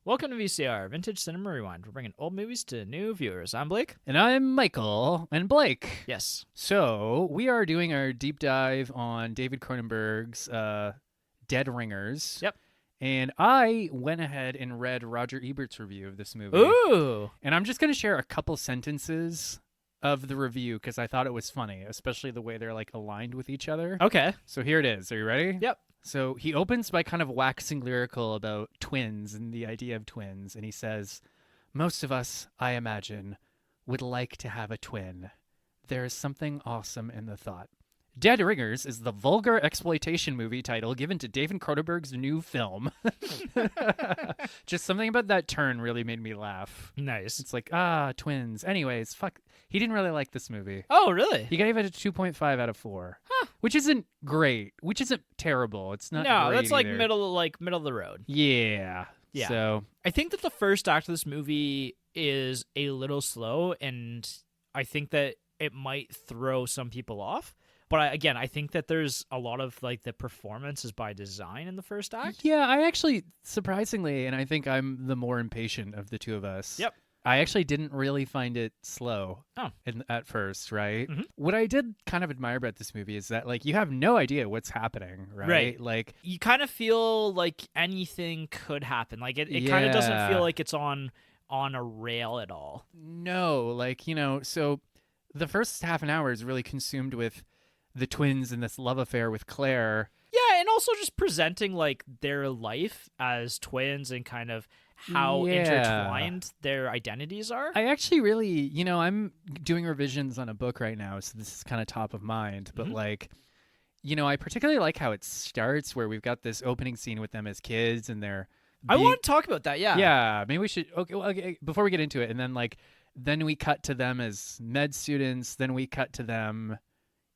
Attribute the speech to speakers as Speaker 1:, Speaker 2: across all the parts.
Speaker 1: Welcome to VCR, Vintage Cinema Rewind. We're bringing old movies to new viewers. I'm Blake.
Speaker 2: And I'm Michael and Blake.
Speaker 1: Yes.
Speaker 2: So we are doing our deep dive on David Cronenberg's Dead Ringers.
Speaker 1: Yep.
Speaker 2: And I went ahead and read Roger Ebert's review of this movie.
Speaker 1: Ooh.
Speaker 2: And I'm just going to share a couple sentences of the review because I thought it was funny, especially the way they're like aligned with each other.
Speaker 1: Okay.
Speaker 2: So here it is. Are you ready?
Speaker 1: Yep.
Speaker 2: So he opens by kind of waxing lyrical about twins and the idea of twins. And he says, "Most of us, I imagine, would like to have a twin. There is something awesome in the thought. Dead Ringers is the vulgar exploitation movie title given to David Cronenberg's new film." Just something about that turn really made me laugh.
Speaker 1: Nice.
Speaker 2: It's like, twins. Anyways, fuck. He didn't really like this movie.
Speaker 1: Oh, really?
Speaker 2: He gave it a 2.5 out of 4.
Speaker 1: Huh.
Speaker 2: Which isn't great. Which isn't terrible. It's not
Speaker 1: No,
Speaker 2: great
Speaker 1: that's like
Speaker 2: either.
Speaker 1: middle of the road.
Speaker 2: Yeah.
Speaker 1: Yeah.
Speaker 2: So,
Speaker 1: I think that the first act of this movie is a little slow, and I think that it might throw some people off. But I think that there's a lot of like the performance is by design in the first act.
Speaker 2: yeah, I actually, surprisingly, and I think I'm the more impatient of the two of us.
Speaker 1: Yep.
Speaker 2: I actually didn't really find it slow
Speaker 1: Oh.
Speaker 2: at first, right?
Speaker 1: Mhm.
Speaker 2: What I did kind of admire about this movie is that, like, you have no idea what's happening, right?
Speaker 1: Right.
Speaker 2: Like,
Speaker 1: You kind of feel like anything could happen. Like it kind of doesn't
Speaker 2: Yeah.
Speaker 1: feel like it's on a rail at all.
Speaker 2: no, like, so the first half an hour is really consumed with the twins and this love affair with Claire.
Speaker 1: Yeah, and also just presenting like their life as twins and kind of how
Speaker 2: Yeah.
Speaker 1: intertwined their identities are.
Speaker 2: I actually really, I'm doing revisions on a book right now, so this is kind of top of mind. But,
Speaker 1: Mhm.
Speaker 2: like, I particularly like how it starts, where we've got this opening scene with them as kids, and they're
Speaker 1: I
Speaker 2: being-
Speaker 1: want to talk about that. Yeah.
Speaker 2: Yeah, maybe we should. Okay, before we get into it, and then we cut to them as med students. Then we cut to them,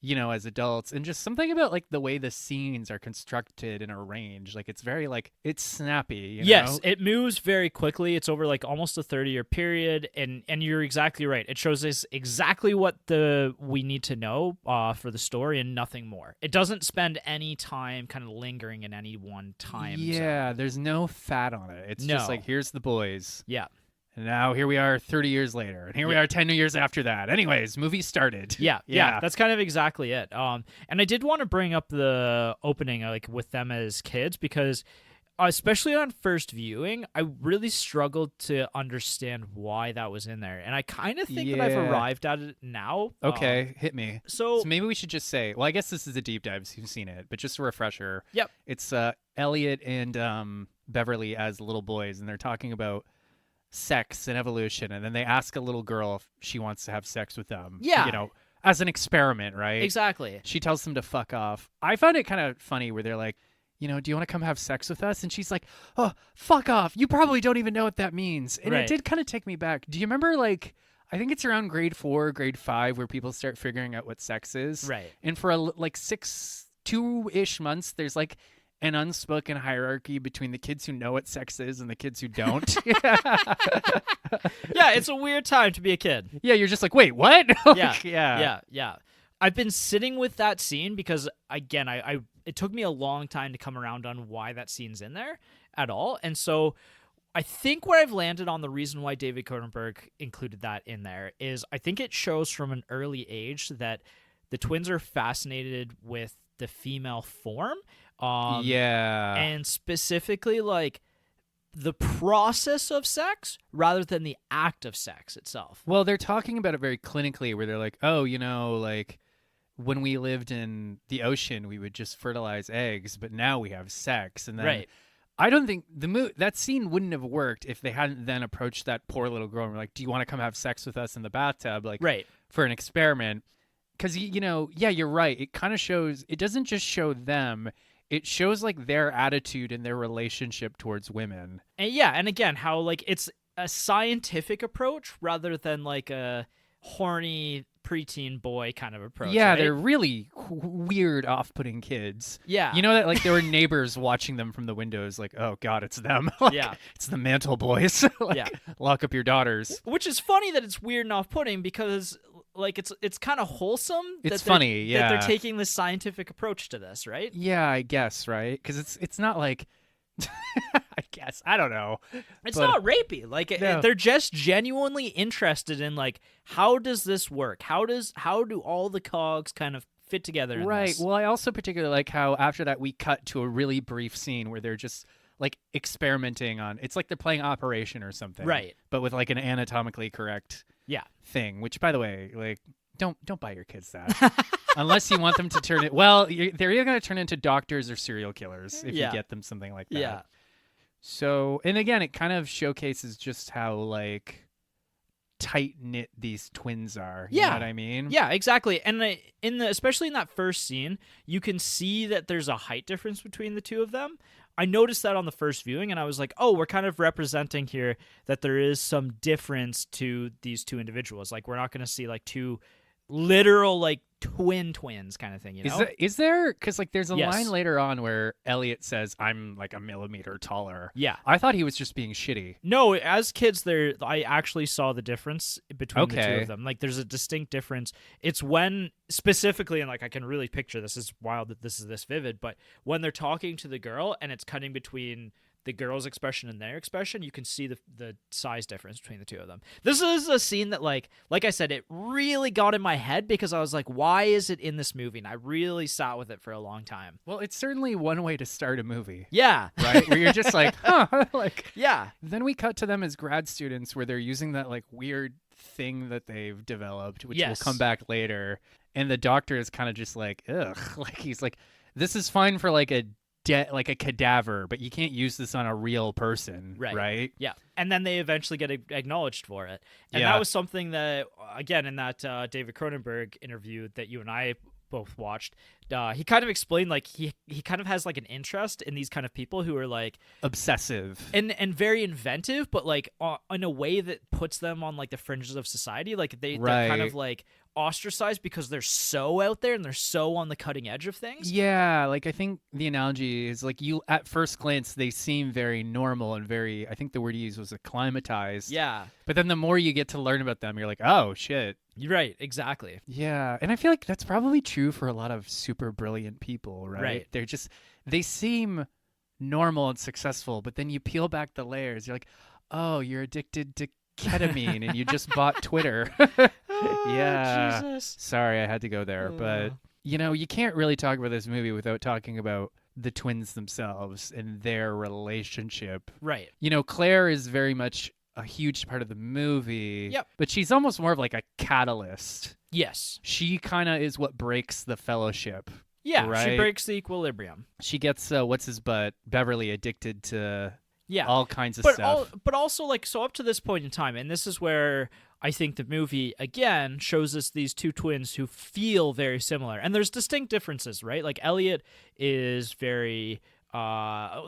Speaker 2: as adults, and just something about like the way the scenes are constructed and arranged. Like it's very like it's snappy.
Speaker 1: Yes, it moves very quickly. It's over like almost a 30-year period, and you're exactly right. It shows us exactly what we need to know for the story and nothing more. It doesn't spend any time kind of lingering in any one time zone.
Speaker 2: Yeah, there's no fat on it. It's just
Speaker 1: No.
Speaker 2: like, here's the boys.
Speaker 1: Yeah.
Speaker 2: And now here we are 30 years later. And here we
Speaker 1: Yeah.
Speaker 2: are 10 years after that. Anyways, movie started.
Speaker 1: Yeah, that's kind of exactly it. And I did want to bring up the opening, like with them as kids, because especially on first viewing, I really struggled to understand why that was in there, and I kind of think that I've
Speaker 2: Yeah.
Speaker 1: arrived at it now.
Speaker 2: Okay, hit me.
Speaker 1: So
Speaker 2: So maybe we should just say, well, I guess this is a deep dive if you've seen it, but just a refresher.
Speaker 1: Yep.
Speaker 2: It's Elliot and Beverly as little boys, and they're talking about sex and evolution, and then they ask a little girl if she wants to have sex with them.
Speaker 1: Yeah.
Speaker 2: As an experiment, right?
Speaker 1: exactly.
Speaker 2: She tells them to fuck off. I found it kind of funny where they're like, do you want to come have sex with us? And she's like, oh, fuck off. You probably don't even know what that means. And
Speaker 1: Right.
Speaker 2: it did kind of take me back. Do you remember, like, I think it's around grade 4, grade 5 where people start figuring out what sex is.
Speaker 1: Right.
Speaker 2: And for like 2-ish months, there's like an unspoken hierarchy between the kids who know what sex is and the kids who don't.
Speaker 1: Yeah, it's a weird time to be a kid.
Speaker 2: Yeah, you're just like, wait, what?
Speaker 1: Yeah. Yeah. I've been sitting with that scene because, again, it took me a long time to come around on why that scene's in there at all. And so I think where I've landed on the reason why David Cronenberg included that in there is I think it shows from an early age that the twins are fascinated with the female form.
Speaker 2: Yeah.
Speaker 1: And specifically, like, the process of sex rather than the act of sex itself.
Speaker 2: Well, they're talking about it very clinically where they're like, oh, like when we lived in the ocean, we would just fertilize eggs, but now we have sex. And then
Speaker 1: Right.
Speaker 2: I don't think that scene wouldn't have worked if they hadn't then approached that poor little girl and were like, do you want to come have sex with us in the bathtub? Like,
Speaker 1: Right.
Speaker 2: for an experiment. Because, yeah, you're right. It kind of shows, it doesn't just show them, it shows like their attitude and their relationship towards women.
Speaker 1: And yeah, and again, how like it's a scientific approach rather than like a horny preteen boy kind of approach.
Speaker 2: Yeah,
Speaker 1: right?
Speaker 2: they're really weird, off-putting kids.
Speaker 1: Yeah.
Speaker 2: That like there were neighbors watching them from the windows like, oh God, it's them. Like,
Speaker 1: Yeah.
Speaker 2: It's the Mantle Boys. Like,
Speaker 1: Yeah.
Speaker 2: lock up your daughters.
Speaker 1: Which is funny that it's weird and off-putting because like it's kind of wholesome.
Speaker 2: It's
Speaker 1: that they're-
Speaker 2: funny, yeah.
Speaker 1: that they're taking this scientific approach to this, right?
Speaker 2: Yeah, I guess, right? Because it's not like I guess. I don't know.
Speaker 1: It's
Speaker 2: But-
Speaker 1: not rapey. Like
Speaker 2: No.
Speaker 1: they're just genuinely interested in like, how does this work? How do all the cogs kind of fit together in
Speaker 2: Right.
Speaker 1: this?
Speaker 2: Well, I also particularly like how after that we cut to a really brief scene where they're just like experimenting on. It's like they're playing Operation or something.
Speaker 1: Right.
Speaker 2: But with like an anatomically correct
Speaker 1: Yeah.
Speaker 2: thing. Which, by the way, like don't buy your kids that unless you want them to turn it. Well, they're either going to turn into doctors or serial killers if
Speaker 1: Yeah.
Speaker 2: you get them something like that.
Speaker 1: Yeah.
Speaker 2: So, and again, it kind of showcases just how like tight knit these twins are. You know
Speaker 1: Yeah.
Speaker 2: what I mean?
Speaker 1: Yeah, exactly. And especially in that first scene, you can see that there's a height difference between the two of them. I noticed that on the first viewing, and I was like, oh, we're kind of representing here that there is some difference to these two individuals. Like, we're not going to see like two literal like twins kind of thing, you know?
Speaker 2: Is there? Because like there's a
Speaker 1: Yes.
Speaker 2: line later on where Elliot says, "I'm like a millimeter taller."
Speaker 1: Yeah.
Speaker 2: I thought he was just being shitty.
Speaker 1: No, as kids, I actually saw the difference between the two
Speaker 2: Okay.
Speaker 1: of them. Like, there's a distinct difference. It's when, specifically, and like I can really picture this. It's wild that this is this vivid, but when they're talking to the girl and it's cutting between the girl's expression and their expression, you can see the size difference between the two of them. This is a scene that, like I said, it really got in my head because I was like, why is it in this movie? And I really sat with it for a long time.
Speaker 2: Well, it's certainly one way to start a movie,
Speaker 1: Yeah.
Speaker 2: right? Where you're just like, huh, like.
Speaker 1: Yeah.
Speaker 2: Then we cut to them as grad students where they're using that like weird thing that they've developed, which
Speaker 1: Yes.
Speaker 2: will come back later. And the doctor is kind of just like, ugh, like he's like, this is fine for like a like a cadaver, but you can't use this on a real person, right?
Speaker 1: Yeah. And then they eventually get acknowledged for it. And
Speaker 2: Yeah.
Speaker 1: that was something that, again, in that David Cronenberg interview that you and I both watched, he kind of explained, like, he kind of has, like, an interest in these kind of people who are, like...
Speaker 2: Obsessive.
Speaker 1: And very inventive, but, like, in a way that puts them on, like, the fringes of society. Like, they're kind of, like, ostracized because they're so out there and they're so on the cutting edge of things.
Speaker 2: Yeah, like I think the analogy is like you at first glance they seem very normal and very, I think the word you used was acclimatized.
Speaker 1: Yeah.
Speaker 2: But then the more you get to learn about them, you're like, oh shit.
Speaker 1: You're right, exactly.
Speaker 2: Yeah, and I feel like that's probably true for a lot of super brilliant people, right?
Speaker 1: Right.
Speaker 2: They seem normal and successful, but then you peel back the layers. You're like, oh, you're addicted to ketamine and you just bought Twitter. Yeah.
Speaker 1: Jesus.
Speaker 2: Sorry, I had to go there. But, you know, you can't really talk about this movie without talking about the twins themselves and their relationship.
Speaker 1: Right.
Speaker 2: You know, Claire is very much a huge part of the movie.
Speaker 1: Yep.
Speaker 2: But she's almost more of like a catalyst.
Speaker 1: Yes.
Speaker 2: She kind of is what breaks the fellowship.
Speaker 1: Yeah,
Speaker 2: Right.
Speaker 1: she breaks the equilibrium.
Speaker 2: She gets, what's his butt, Beverly, addicted to
Speaker 1: Yeah.
Speaker 2: all kinds of
Speaker 1: but
Speaker 2: stuff.
Speaker 1: but also, like, so up to this point in time, and this is where I think the movie again shows us these two twins who feel very similar, and there's distinct differences, right? Like, Elliot is very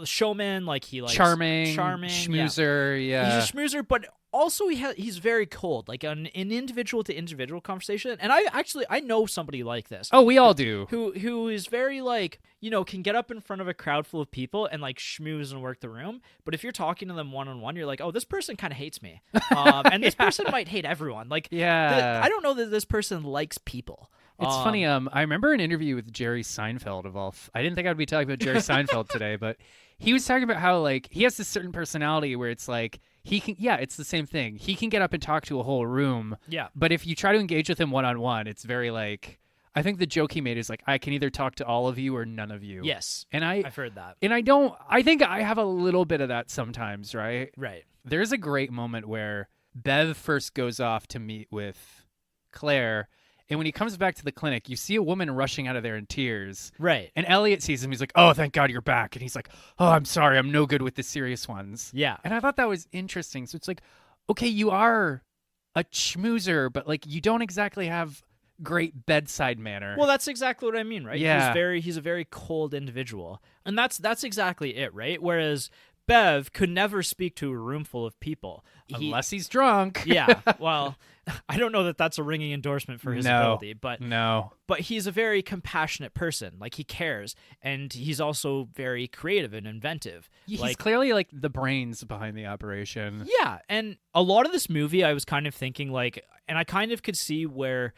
Speaker 1: showman, like he likes
Speaker 2: charming,
Speaker 1: yeah.
Speaker 2: schmoozer, yeah.
Speaker 1: He's a schmoozer, but also he's very cold, like an individual to individual conversation. And I know somebody like this.
Speaker 2: Oh, we all do.
Speaker 1: Who is very, like, you know, can get up in front of a crowd full of people and, like, schmooze and work the room. But if you're talking to them one-on-one, you're like, oh, this person kind of hates me. And this person might hate everyone. Like,
Speaker 2: Yeah.
Speaker 1: I don't know that this person likes people.
Speaker 2: It's funny. I remember an interview with Jerry Seinfeld of all. I didn't think I'd be talking about Jerry Seinfeld today, but he was talking about how, like, he has this certain personality where it's like he can. Yeah, it's the same thing. He can get up and talk to a whole room.
Speaker 1: Yeah.
Speaker 2: But if you try to engage with him one-on-one, it's very like. I think the joke he made is like, I can either talk to all of you or none of you.
Speaker 1: Yes.
Speaker 2: And
Speaker 1: I've heard that.
Speaker 2: And I don't. I think I have a little bit of that sometimes, right?
Speaker 1: Right.
Speaker 2: There's a great moment where Bev first goes off to meet with Claire. And when he comes back to the clinic, you see a woman rushing out of there in tears.
Speaker 1: Right.
Speaker 2: And Elliot sees him. He's like, oh, thank God you're back. And he's like, oh, I'm sorry. I'm no good with the serious ones.
Speaker 1: Yeah.
Speaker 2: And I thought that was interesting. So it's like, okay, you are a schmoozer, but, like, you don't exactly have great bedside manner.
Speaker 1: Well, that's exactly what I mean, right?
Speaker 2: Yeah.
Speaker 1: He's a very cold individual. And that's exactly it, right? Whereas Bev could never speak to a room full of people.
Speaker 2: Unless he's drunk.
Speaker 1: Yeah. Well, I don't know that that's a ringing endorsement for his ability, but he's a very compassionate person. Like, he cares, and he's also very creative and inventive.
Speaker 2: He's clearly, like, the brains behind the operation.
Speaker 1: Yeah, and a lot of this movie, I was kind of thinking, like, and I kind of could see where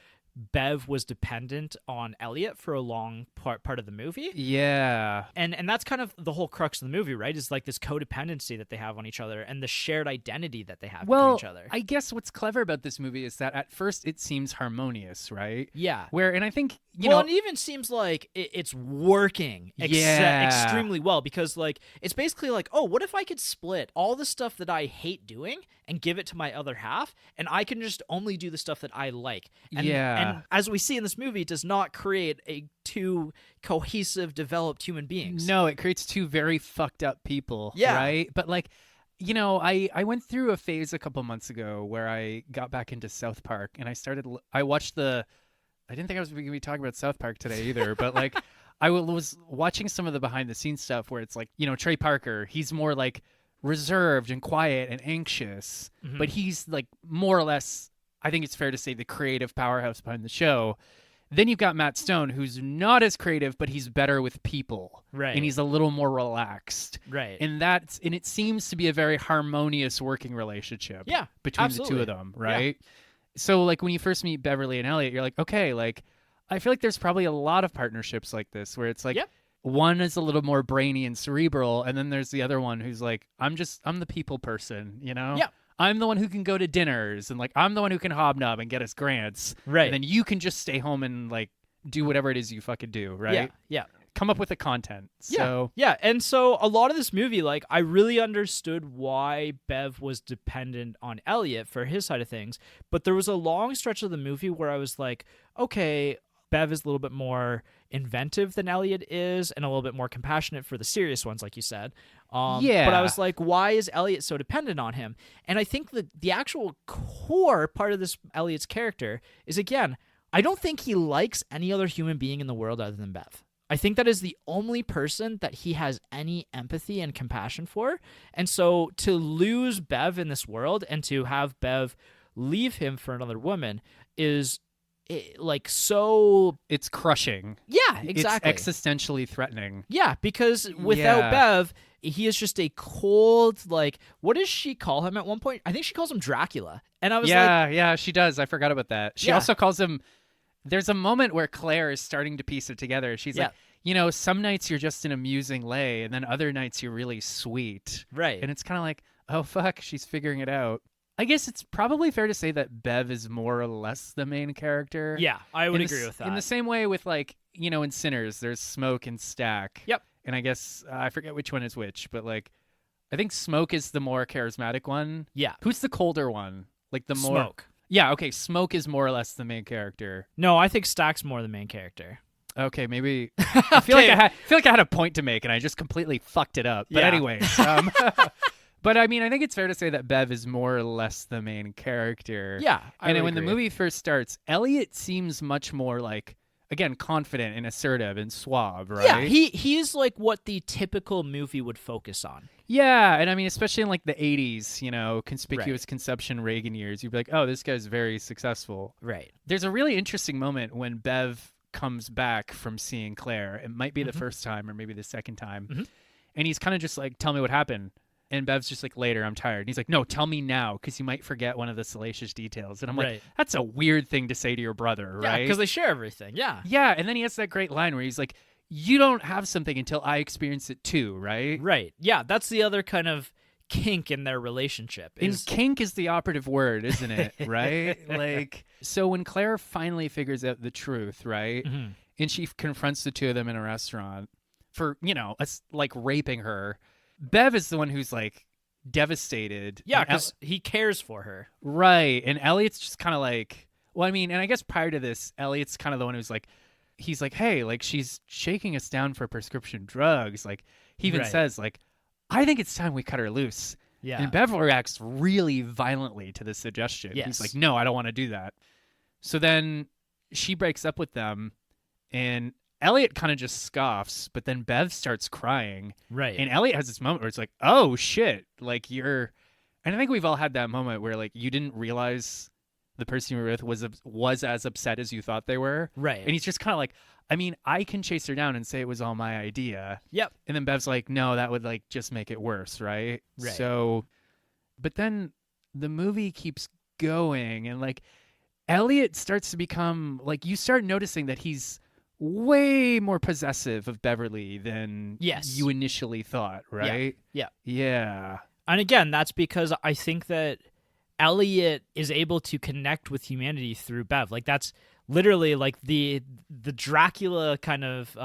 Speaker 1: Bev was dependent on Elliot for a long part of the movie.
Speaker 2: Yeah.
Speaker 1: And that's kind of the whole crux of the movie, right? Is like this codependency that they have on each other and the shared identity that they have between each other.
Speaker 2: I guess what's clever about this movie is that at first it seems harmonious, right?
Speaker 1: Yeah.
Speaker 2: And I think, you know,
Speaker 1: it even seems like it's working extremely well, because like it's basically like, oh, what if I could split all the stuff that I hate doing and give it to my other half, and I can just only do the stuff that I like. And as we see in this movie, it does not create two cohesive, developed human beings.
Speaker 2: No, it creates two very fucked up people, right? But like, you know, I went through a phase a couple months ago where I got back into South Park, and I watched I didn't think I was going to be talking about South Park today either, but like I was watching some of the behind the scenes stuff where it's like, you know, Trey Parker, he's more like reserved and quiet and anxious, but he's like more or less, I think it's fair to say, the creative powerhouse behind the show. Then you've got Matt Stone, who's not as creative, but he's better with people,
Speaker 1: right?
Speaker 2: And he's a little more relaxed,
Speaker 1: right?
Speaker 2: And it seems to be a very harmonious working relationship, between the two of them, right? Yeah. So like when you first meet Beverly and Elliot, you're like, okay, like I feel like there's probably a lot of partnerships like this where it's like, one is a little more brainy and cerebral, and then there's the other one who's like, I'm the people person, you know?
Speaker 1: Yeah.
Speaker 2: I'm the one who can go to dinners, and like I'm the one who can hobnob and get us grants.
Speaker 1: Right.
Speaker 2: And then you can just stay home and like do whatever it is you fucking do, right?
Speaker 1: Yeah. Yeah.
Speaker 2: Come up with the content. So
Speaker 1: yeah. And so a lot of this movie, like I really understood why Bev was dependent on Elliot for his side of things, but there was a long stretch of the movie where I was like, okay, Bev is a little bit more inventive than Elliot is, and a little bit more compassionate for the serious ones, like you said. But I was like, why is Elliot so dependent on him? And I think the actual core part of this Elliot's character is, again, I don't think he likes any other human being in the world other than Bev. I think that is the only person that he has any empathy and compassion for. And so to lose Bev in this world and to have Bev leave him for another woman is
Speaker 2: it's crushing.
Speaker 1: Yeah, exactly.
Speaker 2: It's existentially threatening.
Speaker 1: Yeah, because without Bev, he is just a cold, like, what does she call him at one point? I think she calls him Dracula. And I was like,
Speaker 2: yeah, she does. I forgot about that. She also calls him, there's a moment where Claire is starting to piece it together. She's like, you know, some nights you're just an amusing lay, and then other nights you're really sweet.
Speaker 1: Right.
Speaker 2: And it's kind of like, oh, fuck, she's figuring it out. I guess it's probably fair to say that Bev is more or less the main character.
Speaker 1: Yeah, I would agree with that.
Speaker 2: In the same way with, like, you know, in Sinners, there's Smoke and Stack.
Speaker 1: Yep.
Speaker 2: And I guess, I forget which one is which, but, like, I think Smoke is the more charismatic one.
Speaker 1: Yeah.
Speaker 2: Who's the colder one? Like, the more...
Speaker 1: Smoke.
Speaker 2: Yeah, okay, Smoke is more or less the main character.
Speaker 1: No, I think Stack's more the main character.
Speaker 2: Okay, maybe... I feel like I had a point to make, and I just completely fucked it up. But anyways... But I mean, I think it's fair to say that Bev is more or less the main character.
Speaker 1: Yeah.
Speaker 2: And when the movie first starts, Elliot seems much more like, again, confident and assertive and suave, right?
Speaker 1: Yeah, he's like what the typical movie would focus on.
Speaker 2: Yeah, and I mean, especially in like the 80s, you know, conspicuous conception Reagan years, you'd be like, oh, this guy's very successful.
Speaker 1: Right.
Speaker 2: There's a really interesting moment when Bev comes back from seeing Claire. It might be the first time or maybe the second time. And he's kind of just like, tell me what happened. And Bev's just like, later, I'm tired. And he's like, no, tell me now, because you might forget one of the salacious details. And I'm like, that's a weird thing to say to your brother, right?
Speaker 1: Yeah, because they share everything, yeah.
Speaker 2: Yeah, and then he has that great line where he's like, you don't have something until I experience it too, right?
Speaker 1: Right, yeah, that's the other kind of kink in their relationship.
Speaker 2: And kink is the operative word, isn't it, right? Like, so when Claire finally figures out the truth, right, and she confronts the two of them in a restaurant for, you know, like raping her, Bev is the one who's like devastated.
Speaker 1: Yeah, because he cares for her.
Speaker 2: Right. And Elliot's just kind of like, well, I mean, and I guess prior to this, Elliot's kind of the one who's like, he's like, hey, like she's shaking us down for prescription drugs. Like he even says like, I think it's time we cut her loose.
Speaker 1: Yeah.
Speaker 2: And Bev reacts really violently to this suggestion.
Speaker 1: Yes.
Speaker 2: He's like, no, I don't want to do that. So then she breaks up with them and Elliot kind of just scoffs, but then Bev starts crying.
Speaker 1: Right.
Speaker 2: And Elliot has this moment where it's like, oh, shit. Like, and I think we've all had that moment where, like, you didn't realize the person you were with was as upset as you thought they were.
Speaker 1: Right.
Speaker 2: And he's just kind of like, I mean, I can chase her down and say it was all my idea.
Speaker 1: Yep.
Speaker 2: And then Bev's like, no, that would, like, just make it worse, right?
Speaker 1: Right.
Speaker 2: So, but then the movie keeps going and, like, Elliot starts to become like, you start noticing that he's way more possessive of Beverly than
Speaker 1: Yes.
Speaker 2: you initially thought, right?
Speaker 1: Yeah.
Speaker 2: Yeah.
Speaker 1: And again, that's because I think that Elliot is able to connect with humanity through Bev. Like that's literally like the Dracula kind of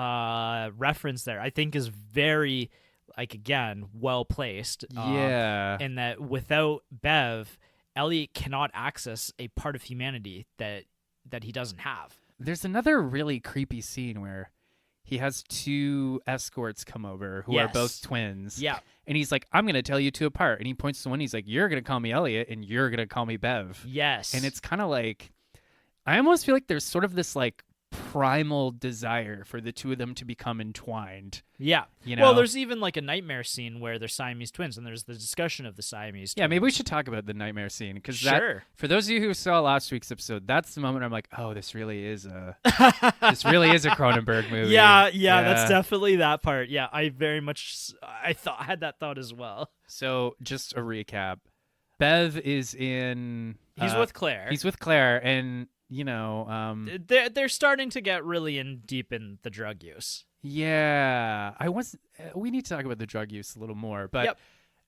Speaker 1: reference there. I think is very, like, again, well placed.
Speaker 2: Yeah.
Speaker 1: In that without Bev, Elliot cannot access a part of humanity that he doesn't have.
Speaker 2: There's another really creepy scene where he has two escorts come over who are both twins.
Speaker 1: Yeah.
Speaker 2: And he's like, I'm going to tell you two apart. And he points to one. He's like, you're going to call me Elliot and you're going to call me Bev.
Speaker 1: Yes.
Speaker 2: And it's kind of like, I almost feel like there's sort of this like primal desire for the two of them to become entwined.
Speaker 1: Yeah.
Speaker 2: You know?
Speaker 1: Well, there's even like a nightmare scene where they're Siamese twins, and there's the discussion of the Siamese twins.
Speaker 2: Yeah, maybe we should talk about the nightmare scene, because
Speaker 1: Sure.
Speaker 2: for those of you who saw last week's episode, that's the moment I'm like, oh, this really is a Cronenberg movie.
Speaker 1: Yeah, that's definitely that part. Yeah, I had that thought as well.
Speaker 2: So just a recap. Bev is in...
Speaker 1: He's with Claire.
Speaker 2: He's with Claire, and, you know...
Speaker 1: they're starting to get really deep in the drug use.
Speaker 2: Yeah. We need to talk about the drug use a little more, but...
Speaker 1: Yep.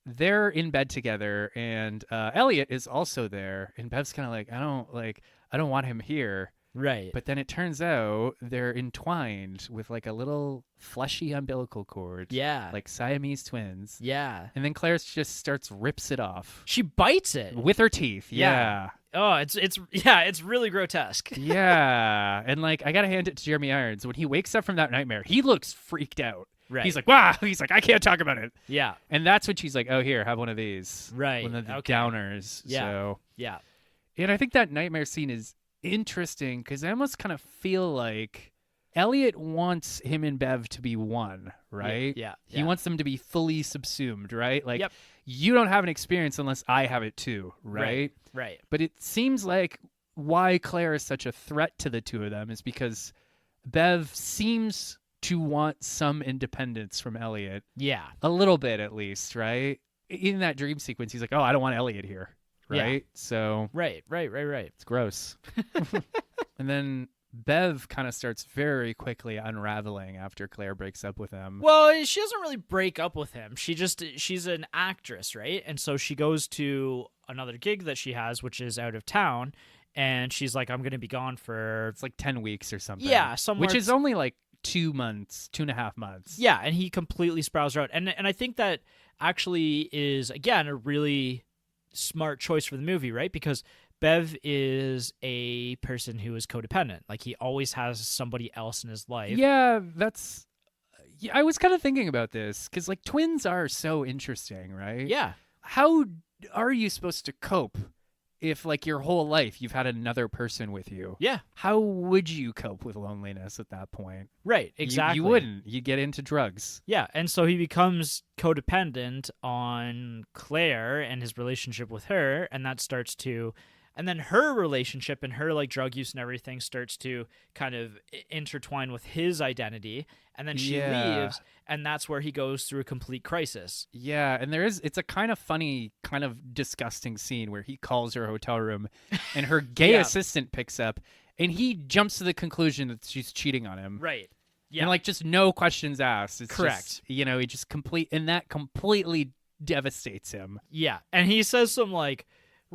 Speaker 2: They're in bed together, and Elliot is also there, and Bev's kind of like, I don't want him here.
Speaker 1: Right.
Speaker 2: But then it turns out they're entwined with like a little fleshy umbilical cord.
Speaker 1: Yeah.
Speaker 2: Like Siamese twins.
Speaker 1: Yeah.
Speaker 2: And then Claire just rips it off.
Speaker 1: She bites it
Speaker 2: With her teeth. Yeah.
Speaker 1: Oh, it's really grotesque.
Speaker 2: Yeah. And like, I gotta hand it to Jeremy Irons. When he wakes up from that nightmare, he looks freaked out.
Speaker 1: Right.
Speaker 2: He's like, wow. He's like, I can't talk about it.
Speaker 1: Yeah.
Speaker 2: And that's when she's like, oh, here, have one of these.
Speaker 1: Right.
Speaker 2: One of the
Speaker 1: Okay.
Speaker 2: downers.
Speaker 1: Yeah.
Speaker 2: So.
Speaker 1: Yeah.
Speaker 2: And I think that nightmare scene is interesting because I almost kind of feel like Elliot wants him and Bev to be one, right?
Speaker 1: Yeah.
Speaker 2: He wants them to be fully subsumed, right? Like,
Speaker 1: Yep.
Speaker 2: you don't have an experience unless I have it too, right?
Speaker 1: Right.
Speaker 2: But it seems like why Claire is such a threat to the two of them is because Bev seems to want some independence from Elliot.
Speaker 1: Yeah.
Speaker 2: A little bit, at least, right? In that dream sequence, he's like, oh, I don't want Elliot here. Right?
Speaker 1: Yeah.
Speaker 2: So
Speaker 1: Right.
Speaker 2: it's gross. And then Bev kind of starts very quickly unraveling after Claire breaks up with him.
Speaker 1: Well, she doesn't really break up with him. She's an actress, right? And so she goes to another gig that she has, which is out of town, and she's like, I'm going to be gone for...
Speaker 2: It's like 10 weeks or something.
Speaker 1: Yeah, somewhere...
Speaker 2: Which is only like 2.5 months.
Speaker 1: Yeah, and he completely sprouts her out. And I think that actually is, again, a really smart choice for the movie, right? Because Bev is a person who is codependent. Like, he always has somebody else in his life.
Speaker 2: Yeah, that's... Yeah, I was kind of thinking about this, because, like, twins are so interesting, right?
Speaker 1: Yeah.
Speaker 2: How are you supposed to cope if, like, your whole life you've had another person with you?
Speaker 1: Yeah.
Speaker 2: How would you cope with loneliness at that point?
Speaker 1: Right, exactly.
Speaker 2: You wouldn't. You get into drugs.
Speaker 1: Yeah, and so he becomes codependent on Claire and his relationship with her, and that starts to... And then her relationship and her, like, drug use and everything starts to kind of intertwine with his identity, and then she leaves, and that's where he goes through a complete crisis.
Speaker 2: Yeah, and it's a kind of funny, kind of disgusting scene where he calls her hotel room, and her gay assistant picks up, and he jumps to the conclusion that she's cheating on him.
Speaker 1: Right. Yeah.
Speaker 2: And, like, just no questions asked. It's
Speaker 1: correct.
Speaker 2: Just, he just that completely devastates him.
Speaker 1: Yeah, and he says some, like...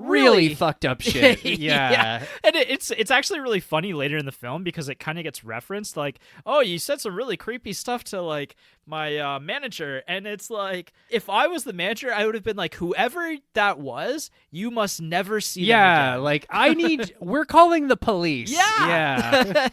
Speaker 2: Really fucked up shit. Yeah.
Speaker 1: And it's actually really funny later in the film because it kind of gets referenced, like, oh, you said some really creepy stuff to, like, my manager, and it's like, if I was the manager, I would have been like, whoever that was, you must never see them again.
Speaker 2: Like, we're calling the police.
Speaker 1: Yeah.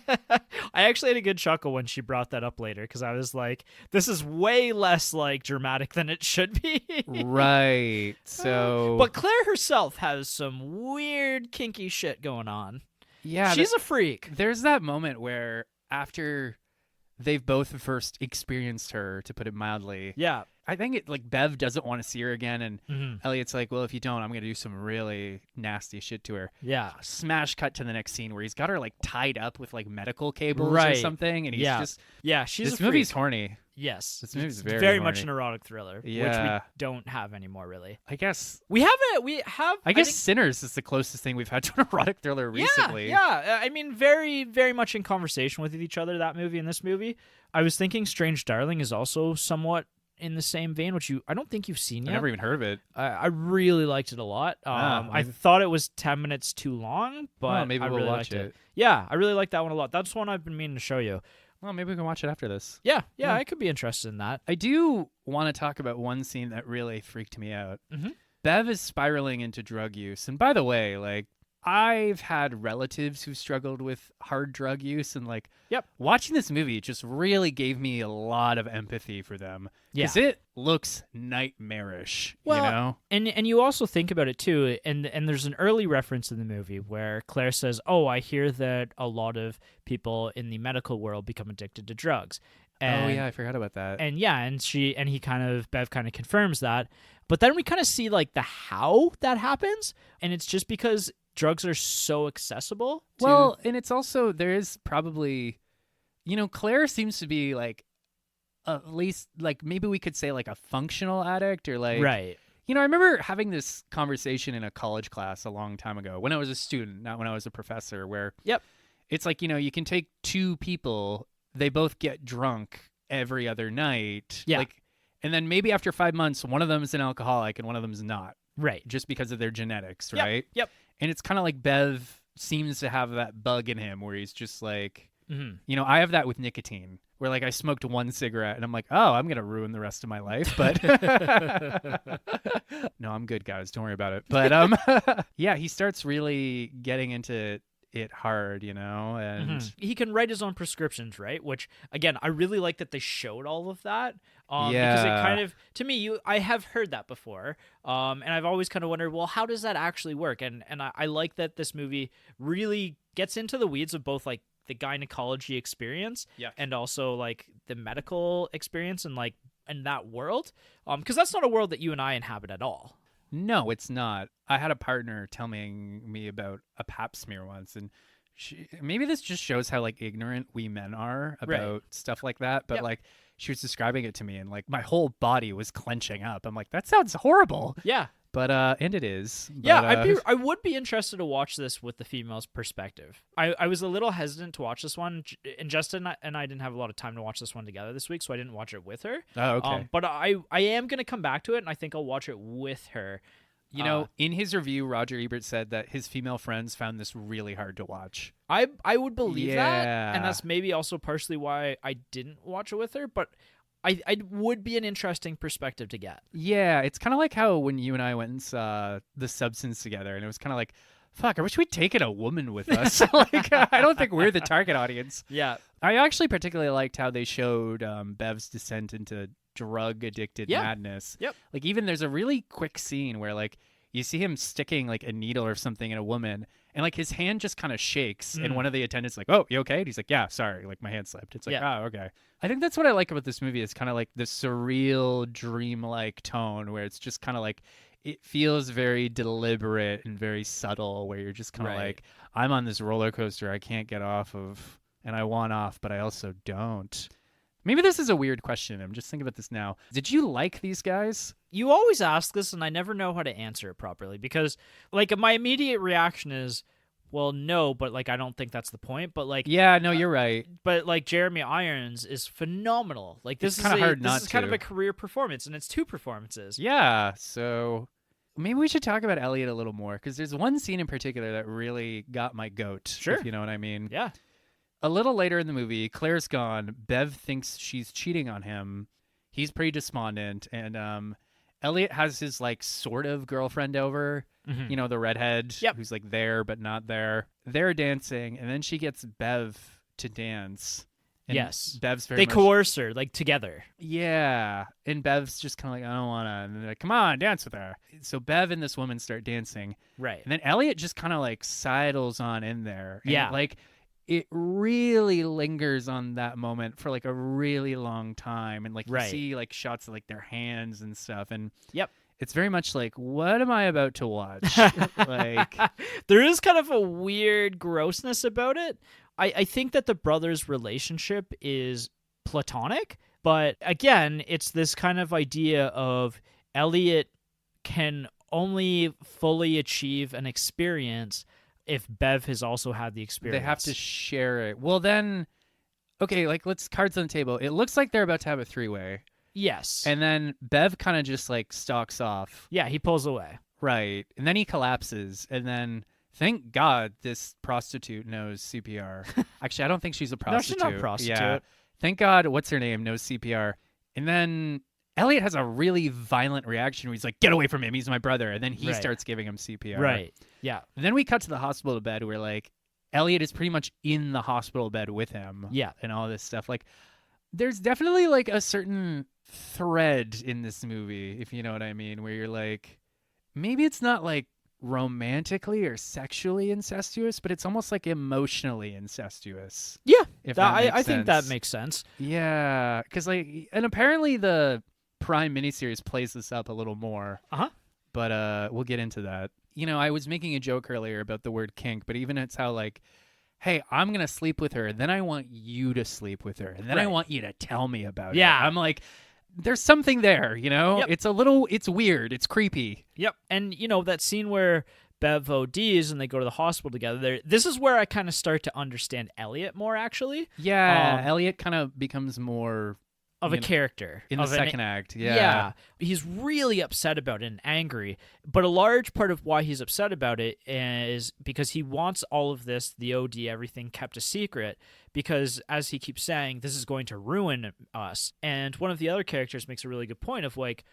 Speaker 1: I actually had a good chuckle when she brought that up later because I was like, this is way less, like, dramatic than it should be.
Speaker 2: Right. So,
Speaker 1: but Claire herself has some weird kinky shit going on.
Speaker 2: Yeah.
Speaker 1: She's a freak.
Speaker 2: There's that moment where after they've both first experienced her, to put it mildly.
Speaker 1: Yeah.
Speaker 2: I think it like Bev doesn't want to see her again, and
Speaker 1: Mhm.
Speaker 2: Elliot's like, well, if you don't, I'm gonna do some really nasty shit to her.
Speaker 1: Yeah.
Speaker 2: Smash cut to the next scene where he's got her like tied up with like medical cables or
Speaker 1: Right.
Speaker 2: something, and he's
Speaker 1: Yeah.
Speaker 2: just
Speaker 1: Yeah, she's
Speaker 2: this
Speaker 1: a
Speaker 2: movie's
Speaker 1: freak.
Speaker 2: horny.
Speaker 1: Yes.
Speaker 2: This movie's
Speaker 1: It's
Speaker 2: very
Speaker 1: much
Speaker 2: horny.
Speaker 1: an erotic thriller, which we
Speaker 2: Yeah.
Speaker 1: don't have anymore, really.
Speaker 2: I guess
Speaker 1: We have
Speaker 2: I guess
Speaker 1: think-
Speaker 2: Sinners is the closest thing we've had to an erotic thriller recently.
Speaker 1: Yeah. I mean, very, very much in conversation with each other, that movie and this movie. I was thinking Strange Darling is also somewhat in the same vein, which I don't think you've seen
Speaker 2: I
Speaker 1: yet.
Speaker 2: never even heard of it.
Speaker 1: I really liked it a lot. I
Speaker 2: maybe-
Speaker 1: thought it was 10 minutes too long, but
Speaker 2: maybe
Speaker 1: I
Speaker 2: we'll
Speaker 1: really
Speaker 2: watch
Speaker 1: liked
Speaker 2: it.
Speaker 1: Yeah, I really like that one a lot. That's one I've been meaning to show you.
Speaker 2: Well, maybe we can watch it after this.
Speaker 1: Yeah,
Speaker 2: Yeah.
Speaker 1: I could be interested in that.
Speaker 2: I do want to talk about one scene that really freaked me out.
Speaker 1: Mhm.
Speaker 2: Bev is spiraling into drug use. And by the way, like, I've had relatives who struggled with hard drug use. And, like,
Speaker 1: Yep.
Speaker 2: watching this movie just really gave me a lot of empathy for them.
Speaker 1: Yeah.
Speaker 2: Because it looks nightmarish,
Speaker 1: Well,
Speaker 2: you know?
Speaker 1: And you also think about it too, and there's an early reference in the movie where Claire says, "Oh, I hear that a lot of people in the medical world become addicted to drugs." And,
Speaker 2: oh, yeah, I forgot about that.
Speaker 1: And yeah, and Bev kind of confirms that, but then we kind of see like the how that happens, and it's just because drugs are so accessible.
Speaker 2: Well, and it's also, there is probably, you know, Claire seems to be like, at least, like, maybe we could say like a functional addict or like,
Speaker 1: right.
Speaker 2: You know, I remember having this conversation in a college class a long time ago when I was a student, not when I was a professor, where
Speaker 1: Yep.
Speaker 2: it's like, you know, you can take two people, they both get drunk every other night.
Speaker 1: Yeah.
Speaker 2: Like, and then maybe after 5 months, one of them is an alcoholic and one of them is not,
Speaker 1: Right.
Speaker 2: just because of their genetics,
Speaker 1: Yep,
Speaker 2: right?
Speaker 1: Yep.
Speaker 2: And it's kind of like Bev seems to have that bug in him where he's just like,
Speaker 1: Mm-hmm.
Speaker 2: you know, I have that with nicotine where like I smoked one cigarette and I'm like, oh, I'm going to ruin the rest of my life. But no, I'm good, guys. Don't worry about it. But yeah, he starts really getting into it hard, you know, and
Speaker 1: He can write his own prescriptions, right? Which again, I really like that they showed all of that. Because it
Speaker 2: Yeah.
Speaker 1: kind of, to me, I have heard that before, and I've always kind of wondered, well, how does that actually work? And I like that this movie really gets into the weeds of both like the gynecology experience,
Speaker 2: Yeah.
Speaker 1: and also like the medical experience, and like in that world, because that's not a world that you and I inhabit at all.
Speaker 2: no, it's not. I had a partner telling me about a pap smear once, and maybe this just shows how like ignorant we men are about stuff like that. But
Speaker 1: Yep.
Speaker 2: like she was describing it to me, and like my whole body was clenching up. I'm like, that sounds horrible.
Speaker 1: Yeah.
Speaker 2: But and it is. But,
Speaker 1: Yeah, I would be interested to watch this with the female's perspective. I was a little hesitant to watch this one, and Justin and I didn't have a lot of time to watch this one together this week, so I didn't watch it with her.
Speaker 2: Oh, okay.
Speaker 1: But I am going to come back to it, and I think I'll watch it with her.
Speaker 2: You know, in his review, Roger Ebert said that his female friends found this really hard to watch.
Speaker 1: I would believe that,
Speaker 2: Yeah.
Speaker 1: and that's maybe also partially why I didn't watch it with her, but I would be an interesting perspective to get.
Speaker 2: Yeah, it's kind of like how when you and I went and saw The Substance together, and it was kind of like, fuck, I wish we'd taken a woman with us. Like, I don't think we're the target audience.
Speaker 1: Yeah.
Speaker 2: I actually particularly liked how they showed Bev's descent into drug-addicted madness.
Speaker 1: Yep.
Speaker 2: Like, even there's a really quick scene where, like, you see him sticking, like, a needle or something in a woman, and, like, his hand just kind of shakes, and one of the attendants like, oh, you okay? And he's like, yeah, sorry, like, my hand slipped. It's like,
Speaker 1: Yeah.
Speaker 2: oh, okay. I think that's what I like about this movie is kind of, like, the surreal, dreamlike tone where it's just kind of, like, it feels very deliberate and very subtle where you're just kind of
Speaker 1: Right.
Speaker 2: like, I'm on this roller coaster I can't get off of, and I want off, but I also don't. Maybe this is a weird question. I'm just thinking about this now. Did you like these guys?
Speaker 1: You always ask this, and I never know how to answer it properly because, like, my immediate reaction is, well, no, but, like, I don't think that's the point. But, like,
Speaker 2: Yeah, no, you're right.
Speaker 1: but like Jeremy Irons is phenomenal. Like, this
Speaker 2: It's
Speaker 1: is
Speaker 2: kinda hard
Speaker 1: this
Speaker 2: not
Speaker 1: is kind of
Speaker 2: to.
Speaker 1: a career performance, and it's 2 performances.
Speaker 2: Yeah, so maybe we should talk about Elliot a little more because there's one scene in particular that really got my goat.
Speaker 1: Sure.
Speaker 2: If you know what I mean.
Speaker 1: Yeah.
Speaker 2: A little later in the movie, Claire's gone. Bev thinks she's cheating on him. He's pretty despondent, and Elliot has his like sort of girlfriend over.
Speaker 1: Mhm.
Speaker 2: You know, the redhead
Speaker 1: Yep.
Speaker 2: who's like there but not there. They're dancing, and then she gets Bev to dance. And
Speaker 1: Yes.
Speaker 2: Bev's very
Speaker 1: They
Speaker 2: much,
Speaker 1: coerce her, like, together.
Speaker 2: yeah, and Bev's just kind of like, I don't want to. And they're like, come on, dance with her. So Bev and this woman start dancing,
Speaker 1: Right.
Speaker 2: and then Elliot just kind of like sidles on in there. And
Speaker 1: Yeah.
Speaker 2: like it really lingers on that moment for like a really long time, and like you
Speaker 1: Right.
Speaker 2: see like shots of like their hands and stuff, and
Speaker 1: Yep.
Speaker 2: it's very much like, what am I about to watch? Like,
Speaker 1: There is kind of a weird grossness about it. I think that the brothers' relationship is platonic, but again, it's this kind of idea of Elliot can only fully achieve an experience if Bev has also had the experience.
Speaker 2: they have to share it. Well, then, okay, like let's cards on the table. It looks like they're about to have a three-way.
Speaker 1: Yes.
Speaker 2: And then Bev kind of just like stalks off.
Speaker 1: Yeah, he pulls away.
Speaker 2: Right. And then he collapses. And then thank God this prostitute knows CPR. Actually, I don't think she's a
Speaker 1: No, she's
Speaker 2: prostitute.
Speaker 1: not a prostitute.
Speaker 2: Yeah. Thank God, what's her name, knows CPR. And then Elliot has a really violent reaction where he's like, get away from him. He's my brother. And then he
Speaker 1: Right.
Speaker 2: starts giving him CPR.
Speaker 1: Right. Yeah.
Speaker 2: And then we cut to the hospital bed where like Elliot is pretty much in the hospital bed with him.
Speaker 1: Yeah.
Speaker 2: And all this stuff. Like, there's definitely like a certain thread in this movie, if you know what I mean, where you're like, maybe it's not like romantically or sexually incestuous, but it's almost like emotionally incestuous.
Speaker 1: Yeah.
Speaker 2: If that makes
Speaker 1: I think that
Speaker 2: sense.
Speaker 1: makes sense.
Speaker 2: Yeah, because like, and apparently the Prime miniseries plays this up a little more.
Speaker 1: Uh-huh.
Speaker 2: But we'll get into that. You know, I was making a joke earlier about the word kink, but even it's how like, hey, I'm gonna sleep with her, then I want you to sleep with her, and then I
Speaker 1: Right.
Speaker 2: want you to tell me about
Speaker 1: Yeah.
Speaker 2: it. I'm like, there's something there, you know?
Speaker 1: Yep.
Speaker 2: It's weird, it's creepy.
Speaker 1: Yep. And you know that scene where Bev ODs and they go to the hospital together. This is where I kind of start to understand Elliot more, actually,
Speaker 2: Yeah, Elliot kind of becomes more
Speaker 1: of a
Speaker 2: You know,
Speaker 1: character
Speaker 2: in the
Speaker 1: of an-
Speaker 2: second act. Yeah.
Speaker 1: He's really upset about it and angry. But a large part of why he's upset about it is because he wants all of this, the OD, everything kept a secret, because as he keeps saying, this is going to ruin us. And one of the other characters makes a really good point of like,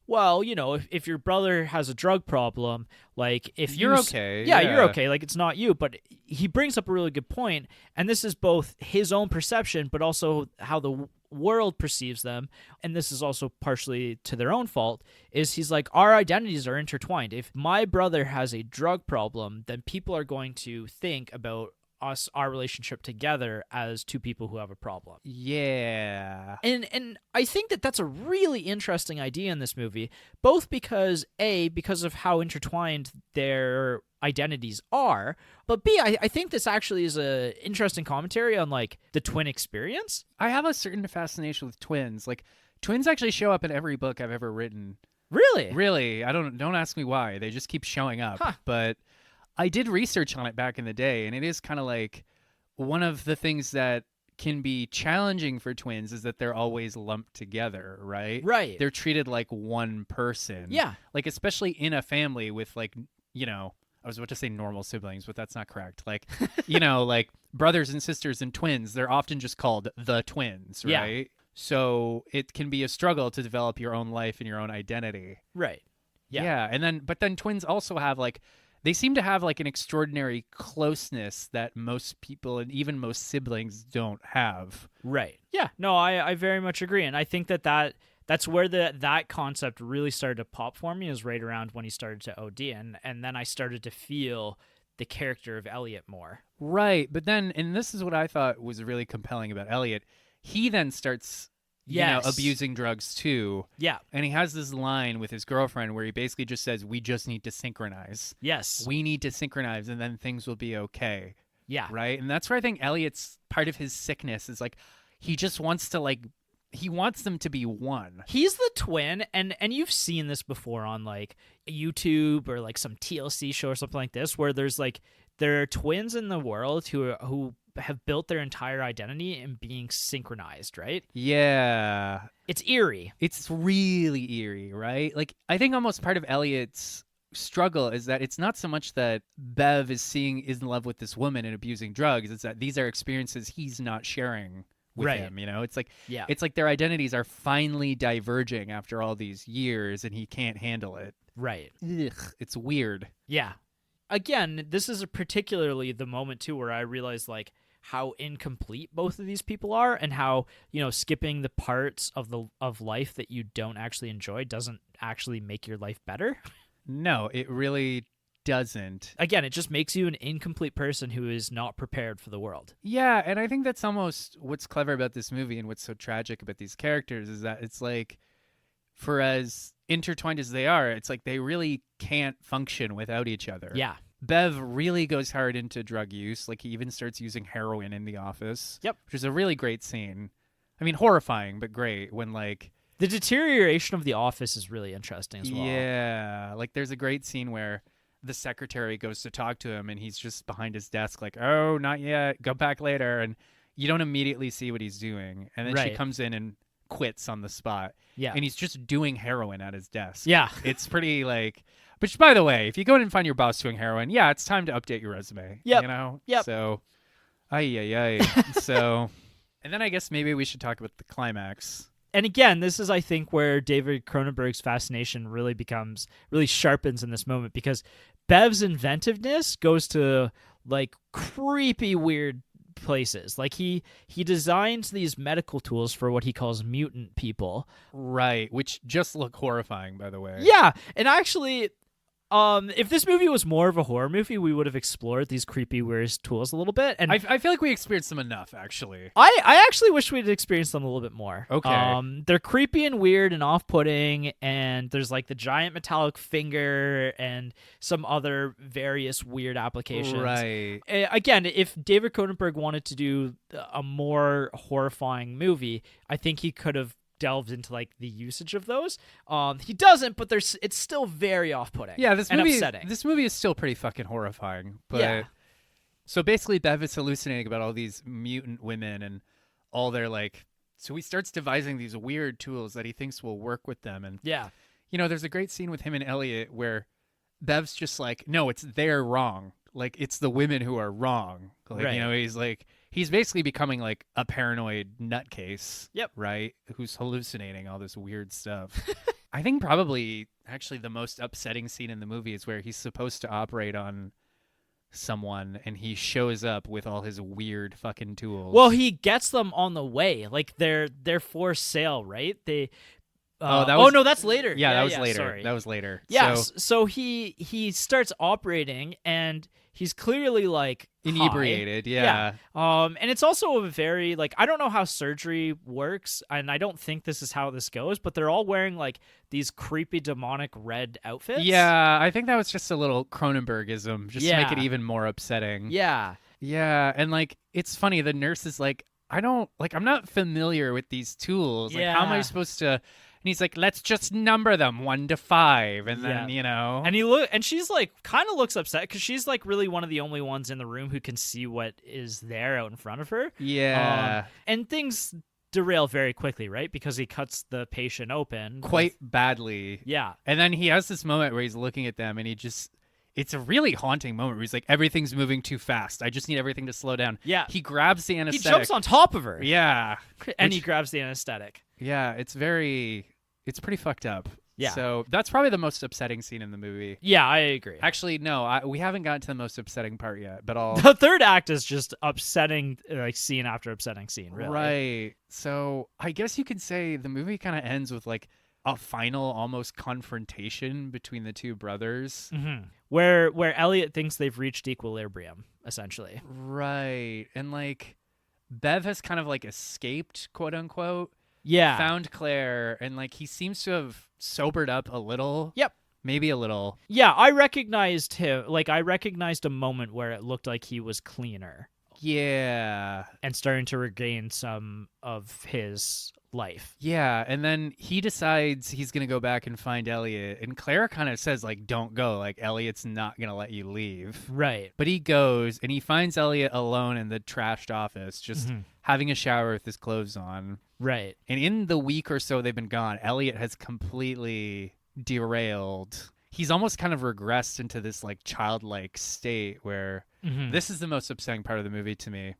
Speaker 1: well, you know, if your brother has a drug problem, like if
Speaker 2: You're
Speaker 1: you
Speaker 2: okay.
Speaker 1: yeah, you're okay. Like it's not you, but he brings up a really good point, and this is both his own perception, but also how the world perceives them, and this is also partially to their own fault. Is he's like, our identities are intertwined. If my brother has a drug problem, then people are going to think about us, our relationship together, as two people who have a problem.
Speaker 2: Yeah.
Speaker 1: And I think that that's a really interesting idea in this movie, both because because of how intertwined their identities are, but B, I think this actually is a interesting commentary on like the twin experience.
Speaker 2: I have a certain fascination with twins. Like, twins actually show up in every book I've ever written.
Speaker 1: Really?
Speaker 2: Really, don't ask me why. They just keep showing up.
Speaker 1: Huh.
Speaker 2: But I did research on it back in the day, and it is kind of like one of the things that can be challenging for twins is that they're always lumped together, right?
Speaker 1: Right.
Speaker 2: They're treated like one person.
Speaker 1: Yeah.
Speaker 2: Like, especially in a family with like, you know, I was about to say normal siblings, but that's not correct. Like, you know, like brothers and sisters and twins, they're often just called the twins,
Speaker 1: Yeah.
Speaker 2: right? So it can be a struggle to develop your own life and your own identity.
Speaker 1: Right. Yeah.
Speaker 2: But then twins also have like, they seem to have like an extraordinary closeness that most people and even most siblings don't have.
Speaker 1: Right. Yeah. No, I very much agree, and I think that's where that concept really started to pop for me, is right around when he started to OD, and then I started to feel the character of Elliot more.
Speaker 2: Right. But then, and this is what I thought was really compelling about Elliot, he then starts
Speaker 1: Yes.
Speaker 2: abusing drugs too.
Speaker 1: Yeah.
Speaker 2: And he has this line with his girlfriend where he basically just says, we just need to synchronize.
Speaker 1: Yes.
Speaker 2: We need to synchronize and then things will be okay.
Speaker 1: Yeah.
Speaker 2: Right. And that's where I think Elliot's part of his sickness is like, he just wants to like, he wants them to be one.
Speaker 1: He's the twin, and you've seen this before on like YouTube or like some TLC show or something like this, where there are twins in the world who have built their entire identity in being synchronized, right?
Speaker 2: Yeah.
Speaker 1: It's eerie.
Speaker 2: It's really eerie, right? Like, I think almost part of Elliot's struggle is that it's not so much that Bev is in love with this woman and abusing drugs. It's that these are experiences he's not sharing with
Speaker 1: Right.
Speaker 2: him, you know? It's like,
Speaker 1: Yeah.
Speaker 2: it's like their identities are finally diverging after all these years and he can't handle it.
Speaker 1: Right.
Speaker 2: Ugh, it's weird.
Speaker 1: Yeah. Again, this is particularly the moment too where I realized like how incomplete both of these people are, and how, you know, skipping the parts of life that you don't actually enjoy doesn't actually make your life better.
Speaker 2: No, it really doesn't.
Speaker 1: Again, it just makes you an incomplete person who is not prepared for the world.
Speaker 2: Yeah, and I think that's almost what's clever about this movie and what's so tragic about these characters is that it's like, for as intertwined as they are, it's like they really can't function without each other.
Speaker 1: Yeah.
Speaker 2: Bev really goes hard into drug use. Like, he even starts using heroin in the office.
Speaker 1: Yep.
Speaker 2: Which is a really great scene. I mean, horrifying, but great when, like...
Speaker 1: The deterioration of the office is really interesting as well.
Speaker 2: Yeah. Like, there's a great scene where the secretary goes to talk to him, and he's just behind his desk like, oh, not yet. Go back later. And you don't immediately see what he's doing. And then she comes in and quits on the spot.
Speaker 1: Yeah.
Speaker 2: And he's just doing heroin at his desk.
Speaker 1: Yeah.
Speaker 2: It's pretty, like... Which, by the way, if you go in and find your boss doing heroin, yeah, it's time to update your resume.
Speaker 1: Yep.
Speaker 2: You know?
Speaker 1: Yep.
Speaker 2: So, ay. So, and then I guess maybe we should talk about the climax.
Speaker 1: And again, this is, I think, where David Cronenberg's fascination really sharpens in this moment, because Bev's inventiveness goes to, like, creepy, weird places. Like, he designs these medical tools for what he calls mutant people.
Speaker 2: Right, which just look horrifying, by the way.
Speaker 1: Yeah, and actually... if this movie was more of a horror movie, we would have explored these creepy, weird tools a little bit. And
Speaker 2: I feel like we experienced them enough, actually.
Speaker 1: I actually wish we'd experienced them a little bit more.
Speaker 2: Okay.
Speaker 1: They're creepy and weird and off-putting, and there's like the giant metallic finger and some other various weird applications.
Speaker 2: Right.
Speaker 1: Again, if David Cronenberg wanted to do a more horrifying movie, I think he could have delved into like the usage of those. He doesn't, but it's still very off-putting.
Speaker 2: Yeah,
Speaker 1: and upsetting.
Speaker 2: This movie is still pretty fucking horrifying. But
Speaker 1: Yeah.
Speaker 2: So basically, Bev is hallucinating about all these mutant women and all their like. So he starts devising these weird tools that he thinks will work with them. And
Speaker 1: Yeah.
Speaker 2: you know, there's a great scene with him and Elliot where Bev's just like, no, it's they're wrong. Like, it's the women who are wrong. Like,
Speaker 1: Right.
Speaker 2: you know, he's basically becoming like a paranoid nutcase.
Speaker 1: Yep.
Speaker 2: Right? Who's hallucinating all this weird stuff. I think probably actually the most upsetting scene in the movie is where he's supposed to operate on someone and he shows up with all his weird fucking tools.
Speaker 1: Well, he gets them on the way. Like, they're for sale, right? They no, that's later.
Speaker 2: Yeah, that was later.
Speaker 1: Sorry.
Speaker 2: That was later.
Speaker 1: Yeah, so he starts operating, and he's clearly like
Speaker 2: inebriated.
Speaker 1: high.
Speaker 2: Yeah.
Speaker 1: And it's also a very like, I don't know how surgery works, and I don't think this is how this goes, but they're all wearing like these creepy demonic red outfits.
Speaker 2: Yeah, I think that was just a little Cronenbergism, just to make it
Speaker 1: Yeah.
Speaker 2: even more upsetting.
Speaker 1: Yeah.
Speaker 2: Yeah, and like it's funny, the nurse is like, I'm not familiar with these tools. Like, how am I
Speaker 1: Yeah.
Speaker 2: supposed to? And he's like, let's just number them 1 to 5, and then you know.
Speaker 1: And she's like, kind of looks upset because she's like really one of the only ones in the room who can see what is there out in front of her.
Speaker 2: Yeah.
Speaker 1: And things derail very quickly, right? Because he cuts the patient open
Speaker 2: Quite badly.
Speaker 1: Yeah.
Speaker 2: And then he has this moment where he's looking at them, and it's a really haunting moment where he's like, everything's moving too fast. I just need everything to slow down.
Speaker 1: Yeah.
Speaker 2: He grabs the
Speaker 1: He
Speaker 2: anesthetic.
Speaker 1: jumps on top of her.
Speaker 2: Yeah.
Speaker 1: And he grabs the anesthetic.
Speaker 2: Yeah, it's pretty fucked up.
Speaker 1: Yeah.
Speaker 2: So that's probably the most upsetting scene in the movie.
Speaker 1: Yeah, I agree.
Speaker 2: Actually, no, we haven't gotten to the most upsetting part yet, but I'll...
Speaker 1: The third act is just upsetting, like scene after upsetting scene, really.
Speaker 2: Right. So I guess you could say the movie kind of ends with like a final almost confrontation between the two brothers.
Speaker 1: Mm-hmm. Where Elliot thinks they've reached equilibrium, essentially.
Speaker 2: Right. And like Bev has kind of like escaped, quote unquote.
Speaker 1: Yeah.
Speaker 2: Found Claire, and like he seems to have sobered up a little.
Speaker 1: Yep.
Speaker 2: Maybe a little.
Speaker 1: Yeah, I recognized him. Like, I recognized a moment where it looked like he was cleaner.
Speaker 2: Yeah.
Speaker 1: And starting to regain some of his life.
Speaker 2: Yeah, and then he decides he's going to go back and find Elliot, and Claire kind of says, like, don't go. Like, Elliot's not going to let you leave.
Speaker 1: Right.
Speaker 2: But he goes, and he finds Elliot alone in the trashed office, just having a shower with his clothes on.
Speaker 1: Right.
Speaker 2: And in the week or so they've been gone, Elliot has completely derailed. He's almost kind of regressed into this like childlike state where this is the most upsetting part of the movie to me.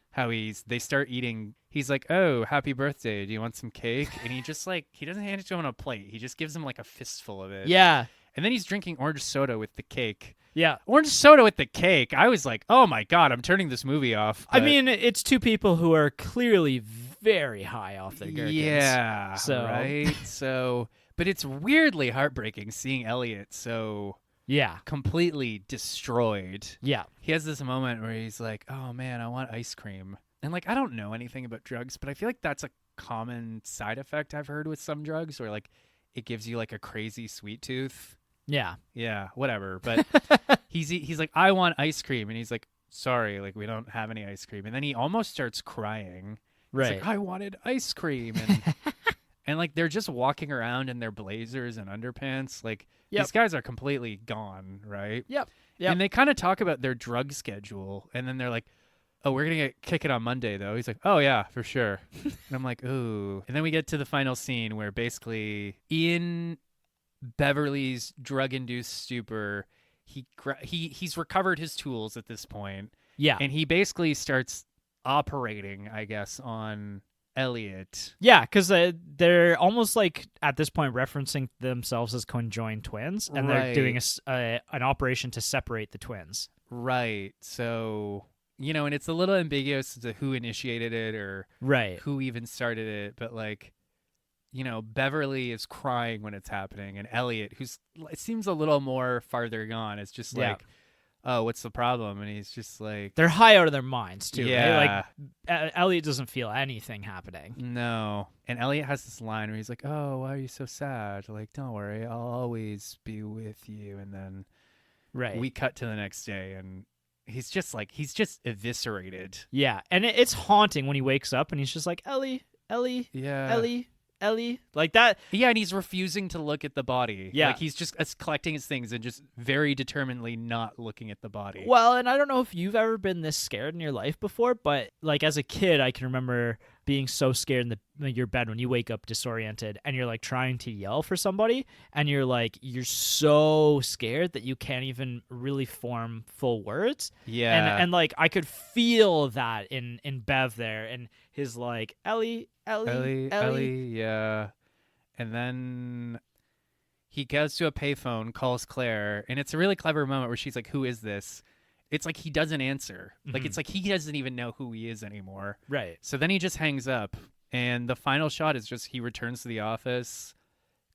Speaker 2: How they start eating. He's like, oh, happy birthday. Do you want some cake? And he just like, he doesn't hand it to him on a plate. He just gives him like a fistful of it.
Speaker 1: Yeah.
Speaker 2: And then he's drinking orange soda with the cake.
Speaker 1: Yeah.
Speaker 2: Orange soda with the cake. I was like, oh my God, I'm turning this movie off.
Speaker 1: I mean, it's two people who are clearly very high off their gherkins.
Speaker 2: Yeah.
Speaker 1: So.
Speaker 2: Right. So, but it's weirdly heartbreaking seeing Elliot so
Speaker 1: Yeah.
Speaker 2: completely destroyed.
Speaker 1: Yeah.
Speaker 2: He has this moment where he's like, "Oh man, I want ice cream." And like I don't know anything about drugs, but I feel like that's a common side effect I've heard with some drugs where like it gives you like a crazy sweet tooth.
Speaker 1: Yeah.
Speaker 2: Yeah, whatever. But he's like, "I want ice cream." And he's like, "Sorry, like we don't have any ice cream." And then he almost starts crying. He's
Speaker 1: Right.
Speaker 2: like, "I wanted ice cream." And and like they're just walking around in their blazers and underpants. Like
Speaker 1: Yep.
Speaker 2: these guys are completely gone, right?
Speaker 1: Yep. Yep.
Speaker 2: And they kind of talk about their drug schedule, and then they're like, "Oh, we're gonna get kick it on Monday, though." He's like, "Oh yeah, for sure." And I'm like, "Ooh." And then we get to the final scene where basically in Beverly's drug-induced stupor, he's recovered his tools at this point,
Speaker 1: Yeah.
Speaker 2: and he basically starts operating, I guess, on Elliot.
Speaker 1: Yeah, because they're almost like at this point referencing themselves as conjoined twins, and they're doing an operation to separate the twins.
Speaker 2: Right. So, and it's a little ambiguous as to who initiated it or
Speaker 1: Right.
Speaker 2: who even started it, but like, Beverly is crying when it's happening, and Elliot, it seems a little more farther gone, is just like, "Oh, what's the problem?" And he's just like,
Speaker 1: they're high out of their minds too.
Speaker 2: Yeah.
Speaker 1: Right? Like Elliot doesn't feel anything happening.
Speaker 2: No. And Elliot has this line where he's like, "Oh, why are you so sad? Like, don't worry, I'll always be with you." And then we cut to the next day, and he's just eviscerated.
Speaker 1: Yeah, and it's haunting when he wakes up and he's just like, Ellie,
Speaker 2: Yeah.
Speaker 1: Ellie, like that.
Speaker 2: Yeah, and he's refusing to look at the body.
Speaker 1: Yeah.
Speaker 2: Like he's just collecting his things and just very determinedly not looking at the body.
Speaker 1: Well, and I don't know if you've ever been this scared in your life before, but like as a kid, I can remember being so scared in your bed when you wake up disoriented and you're like trying to yell for somebody and you're so scared that you can't even really form full words.
Speaker 2: Yeah.
Speaker 1: And like I could feel that in Bev there and his like Ellie,
Speaker 2: yeah. And then he goes to a payphone, calls Claire, and it's a really clever moment where she's like, "Who is this?" It's like he doesn't answer. Like it's like he doesn't even know who he is anymore.
Speaker 1: Right.
Speaker 2: So then he just hangs up, and the final shot is just he returns to the office,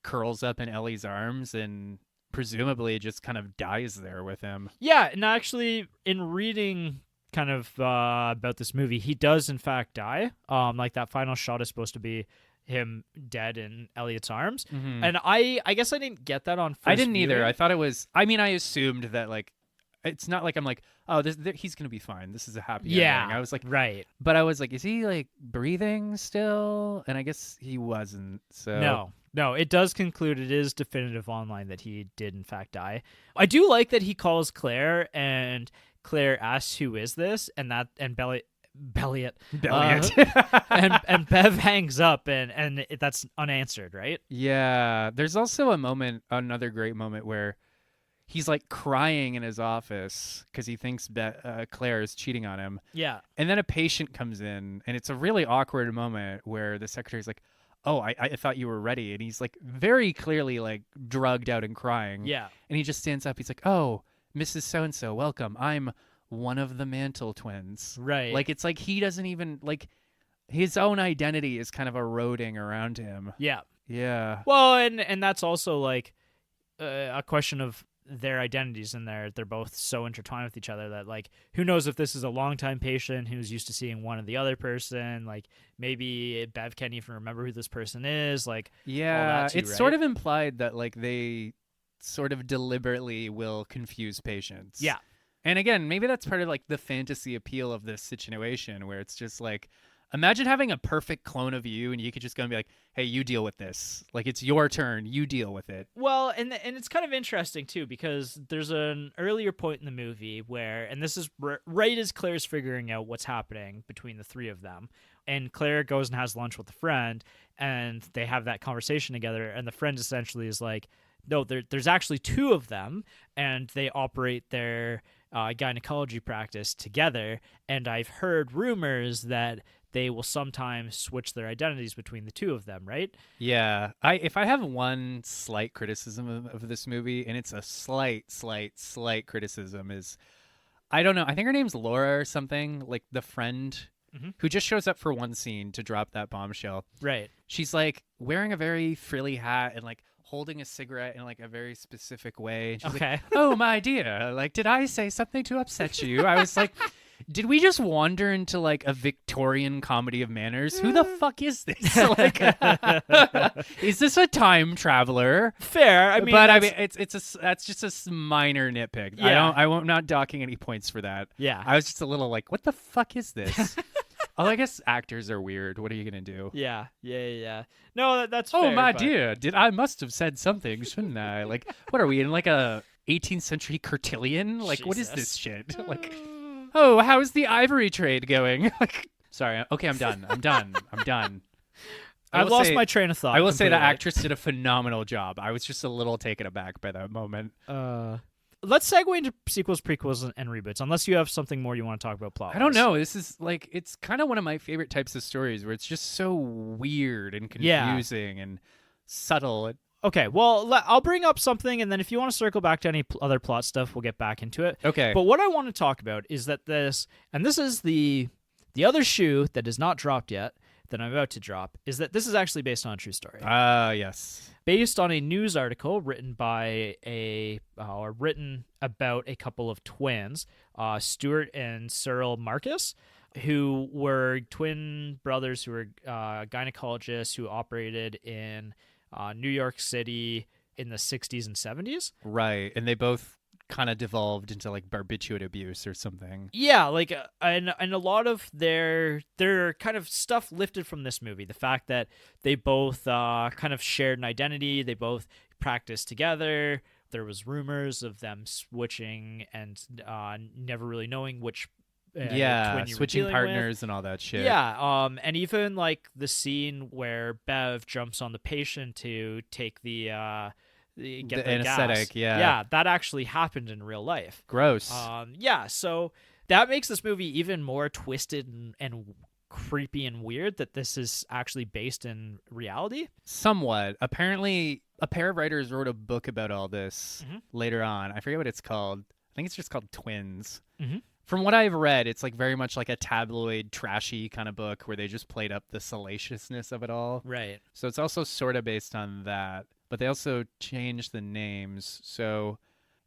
Speaker 2: curls up in Ellie's arms, and presumably just kind of dies there with him.
Speaker 1: Yeah, and actually in reading kind of about this movie, he does in fact die. Like that final shot is supposed to be him dead in Elliot's arms.
Speaker 2: Mm-hmm.
Speaker 1: And I guess I didn't get that on first
Speaker 2: I didn't
Speaker 1: viewing.
Speaker 2: either. I thought it was, I mean, I assumed that like, it's not like I'm like, "Oh, he's going to be fine. This is a happy ending." I was like,
Speaker 1: right.
Speaker 2: But I was like, is he like breathing still? And I guess he wasn't. So
Speaker 1: No, it does conclude, it is definitive online that he did in fact die. I do like that he calls Claire and Claire asks, "Who is this?" And Belliot. And Bev hangs up and that's unanswered, right?
Speaker 2: Yeah. There's also another great moment where he's like crying in his office because he thinks Claire is cheating on him.
Speaker 1: Yeah.
Speaker 2: And then a patient comes in, and it's a really awkward moment where the secretary's like, "Oh, I thought you were ready." And he's like very clearly like drugged out and crying.
Speaker 1: Yeah.
Speaker 2: And he just stands up. He's like, "Oh, Mrs. So-and-so, welcome. I'm one of the Mantle twins."
Speaker 1: Right.
Speaker 2: Like it's like he doesn't even like his own identity is kind of eroding around him.
Speaker 1: Yeah.
Speaker 2: Yeah.
Speaker 1: Well, and that's also like a question of their identities in there. They're both so intertwined with each other that like who knows if this is a longtime patient who's used to seeing one or the other person. Like maybe Bev can't even remember who this person is. Like
Speaker 2: yeah,
Speaker 1: all that too,
Speaker 2: it's
Speaker 1: right?
Speaker 2: sort of implied that like they sort of deliberately will confuse patients.
Speaker 1: Yeah.
Speaker 2: And again, maybe that's part of like the fantasy appeal of this situation where it's just like, imagine having a perfect clone of you and you could just go and be like, "Hey, you deal with this. Like it's your turn. You deal with it."
Speaker 1: Well, and it's kind of interesting too because there's an earlier point in the movie where, and this is right as Claire's figuring out what's happening between the three of them, and Claire goes and has lunch with a friend, and they have that conversation together, and the friend essentially is like, "No, there's actually two of them, and they operate their gynecology practice together, and I've heard rumors that they will sometimes switch their identities between the two of them," right?
Speaker 2: Yeah. If I have one slight criticism of this movie, and it's a slight criticism, is I don't know. I think her name's Laura or something, like the friend who just shows up for one scene to drop that bombshell.
Speaker 1: Right.
Speaker 2: She's like wearing a very frilly hat and like holding a cigarette in like a very specific way. And she's
Speaker 1: Okay.
Speaker 2: like, "Oh, my dear, like, did I say something to upset you?" I was like, did we just wander into like a Victorian comedy of manners? Who the fuck is this? Like, is this a time traveler?
Speaker 1: Fair. I mean,
Speaker 2: but I
Speaker 1: that's-
Speaker 2: mean, that's just a minor nitpick.
Speaker 1: Yeah.
Speaker 2: I'm not docking any points for that.
Speaker 1: yeah.
Speaker 2: I was just a little like, what the fuck is this? Oh, I guess actors are weird. What are you gonna do?
Speaker 1: Yeah. No, that's
Speaker 2: Oh,
Speaker 1: fair,
Speaker 2: my
Speaker 1: but-
Speaker 2: dear, I must have said something, shouldn't I? Like, what are we in like a 18th century cotillion? Like, what is this
Speaker 1: Jesus.
Speaker 2: shit? Like, oh, how's the ivory trade going? Like, sorry. Okay, I'm done. I'm done. I
Speaker 1: I've
Speaker 2: will
Speaker 1: lost
Speaker 2: say-
Speaker 1: my train of thought.
Speaker 2: I will say the
Speaker 1: completely.
Speaker 2: actress did a phenomenal job. I was just a little taken aback by that moment.
Speaker 1: Let's segue into sequels, prequels, and reboots. Unless you have something more you want to talk about plot.
Speaker 2: I don't know. This is like, it's kind of one of my favorite types of stories where it's just so weird and
Speaker 1: Yeah.
Speaker 2: confusing and subtle.
Speaker 1: Okay, well, I'll bring up something, and then if you want to circle back to any other plot stuff, we'll get back into it.
Speaker 2: Okay.
Speaker 1: But what I want to talk about is that this is the other shoe that is not dropped yet, that I'm about to drop, is that this is actually based on a true story.
Speaker 2: Yes.
Speaker 1: Based on a news article written by written about a couple of twins, Stuart and Cyril Marcus, who were twin brothers who were gynecologists who operated in New York City in the 60s and 70s.
Speaker 2: Right. And they both kind of devolved into like barbiturate abuse or something.
Speaker 1: Yeah, like and a lot of their kind of stuff lifted from this movie. The fact that they both kind of shared an identity, they both practiced together. There was rumors of them switching and never really knowing which twin you were
Speaker 2: switching
Speaker 1: dealing
Speaker 2: partners and all that shit.
Speaker 1: Yeah, and even like the scene where Bev jumps on the patient to take the
Speaker 2: anesthetic,
Speaker 1: gas.
Speaker 2: yeah.
Speaker 1: That actually happened in real life.
Speaker 2: Gross.
Speaker 1: So that makes this movie even more twisted and creepy and weird that this is actually based in reality.
Speaker 2: Somewhat. Apparently, a pair of writers wrote a book about all this
Speaker 1: Mhm.
Speaker 2: later on. I forget what it's called. I think it's just called Twins.
Speaker 1: Mhm.
Speaker 2: From what I've read, it's like very much like a tabloid, trashy kind of book where they just played up the salaciousness of it all.
Speaker 1: Right.
Speaker 2: So it's also sort of based on that, but they also changed the names. So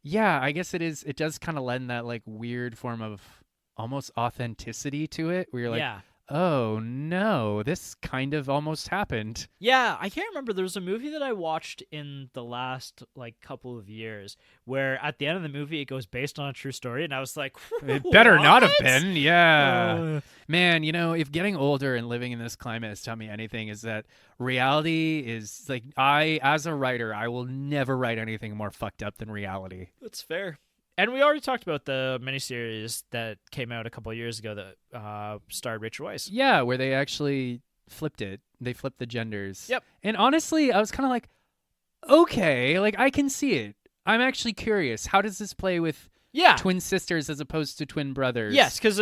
Speaker 2: yeah, I guess it does kind of lend that like weird form of almost authenticity to it where you're like,
Speaker 1: yeah.
Speaker 2: oh no, this kind of almost happened.
Speaker 1: Yeah, I can't remember. There was a movie that I watched in the last like couple of years where at the end of the movie it goes based on a true story, and I was like,
Speaker 2: It better not have
Speaker 1: "What?"
Speaker 2: been. Yeah.
Speaker 1: Uh,
Speaker 2: Man, if getting older and living in this climate has taught me anything, is that reality is like, as a writer, I will never write anything more fucked up than reality.
Speaker 1: That's fair. And we already talked about the miniseries that came out a couple of years ago that starred Rachel Weisz.
Speaker 2: Yeah, where they actually flipped it. They flipped the genders.
Speaker 1: Yep.
Speaker 2: And honestly, I was kind of like, okay, like I can see it. I'm actually curious. How does this play with
Speaker 1: Yeah.
Speaker 2: twin sisters as opposed to twin brothers?
Speaker 1: Yes, because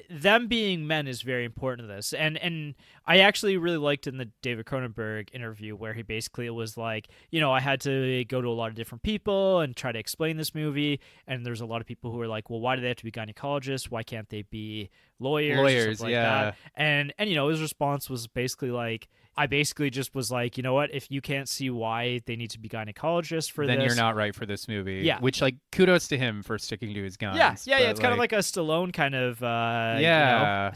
Speaker 1: them being men is very important to this, and I actually really liked in the David Cronenberg interview where he basically was like, I had to go to a lot of different people and try to explain this movie, and there's a lot of people who are like, well, why do they have to be gynecologists? Why can't they be lawyers? Or
Speaker 2: Lawyers,
Speaker 1: something like
Speaker 2: yeah.
Speaker 1: that? And his response was basically like, I basically just was like, you know what? If you can't see why they need to be gynecologists for
Speaker 2: Then
Speaker 1: this,
Speaker 2: you're not right for this movie.
Speaker 1: Yeah.
Speaker 2: Which, like, kudos to him for sticking to his guns.
Speaker 1: Yeah.
Speaker 2: but,
Speaker 1: It's kind of like a Stallone kind of,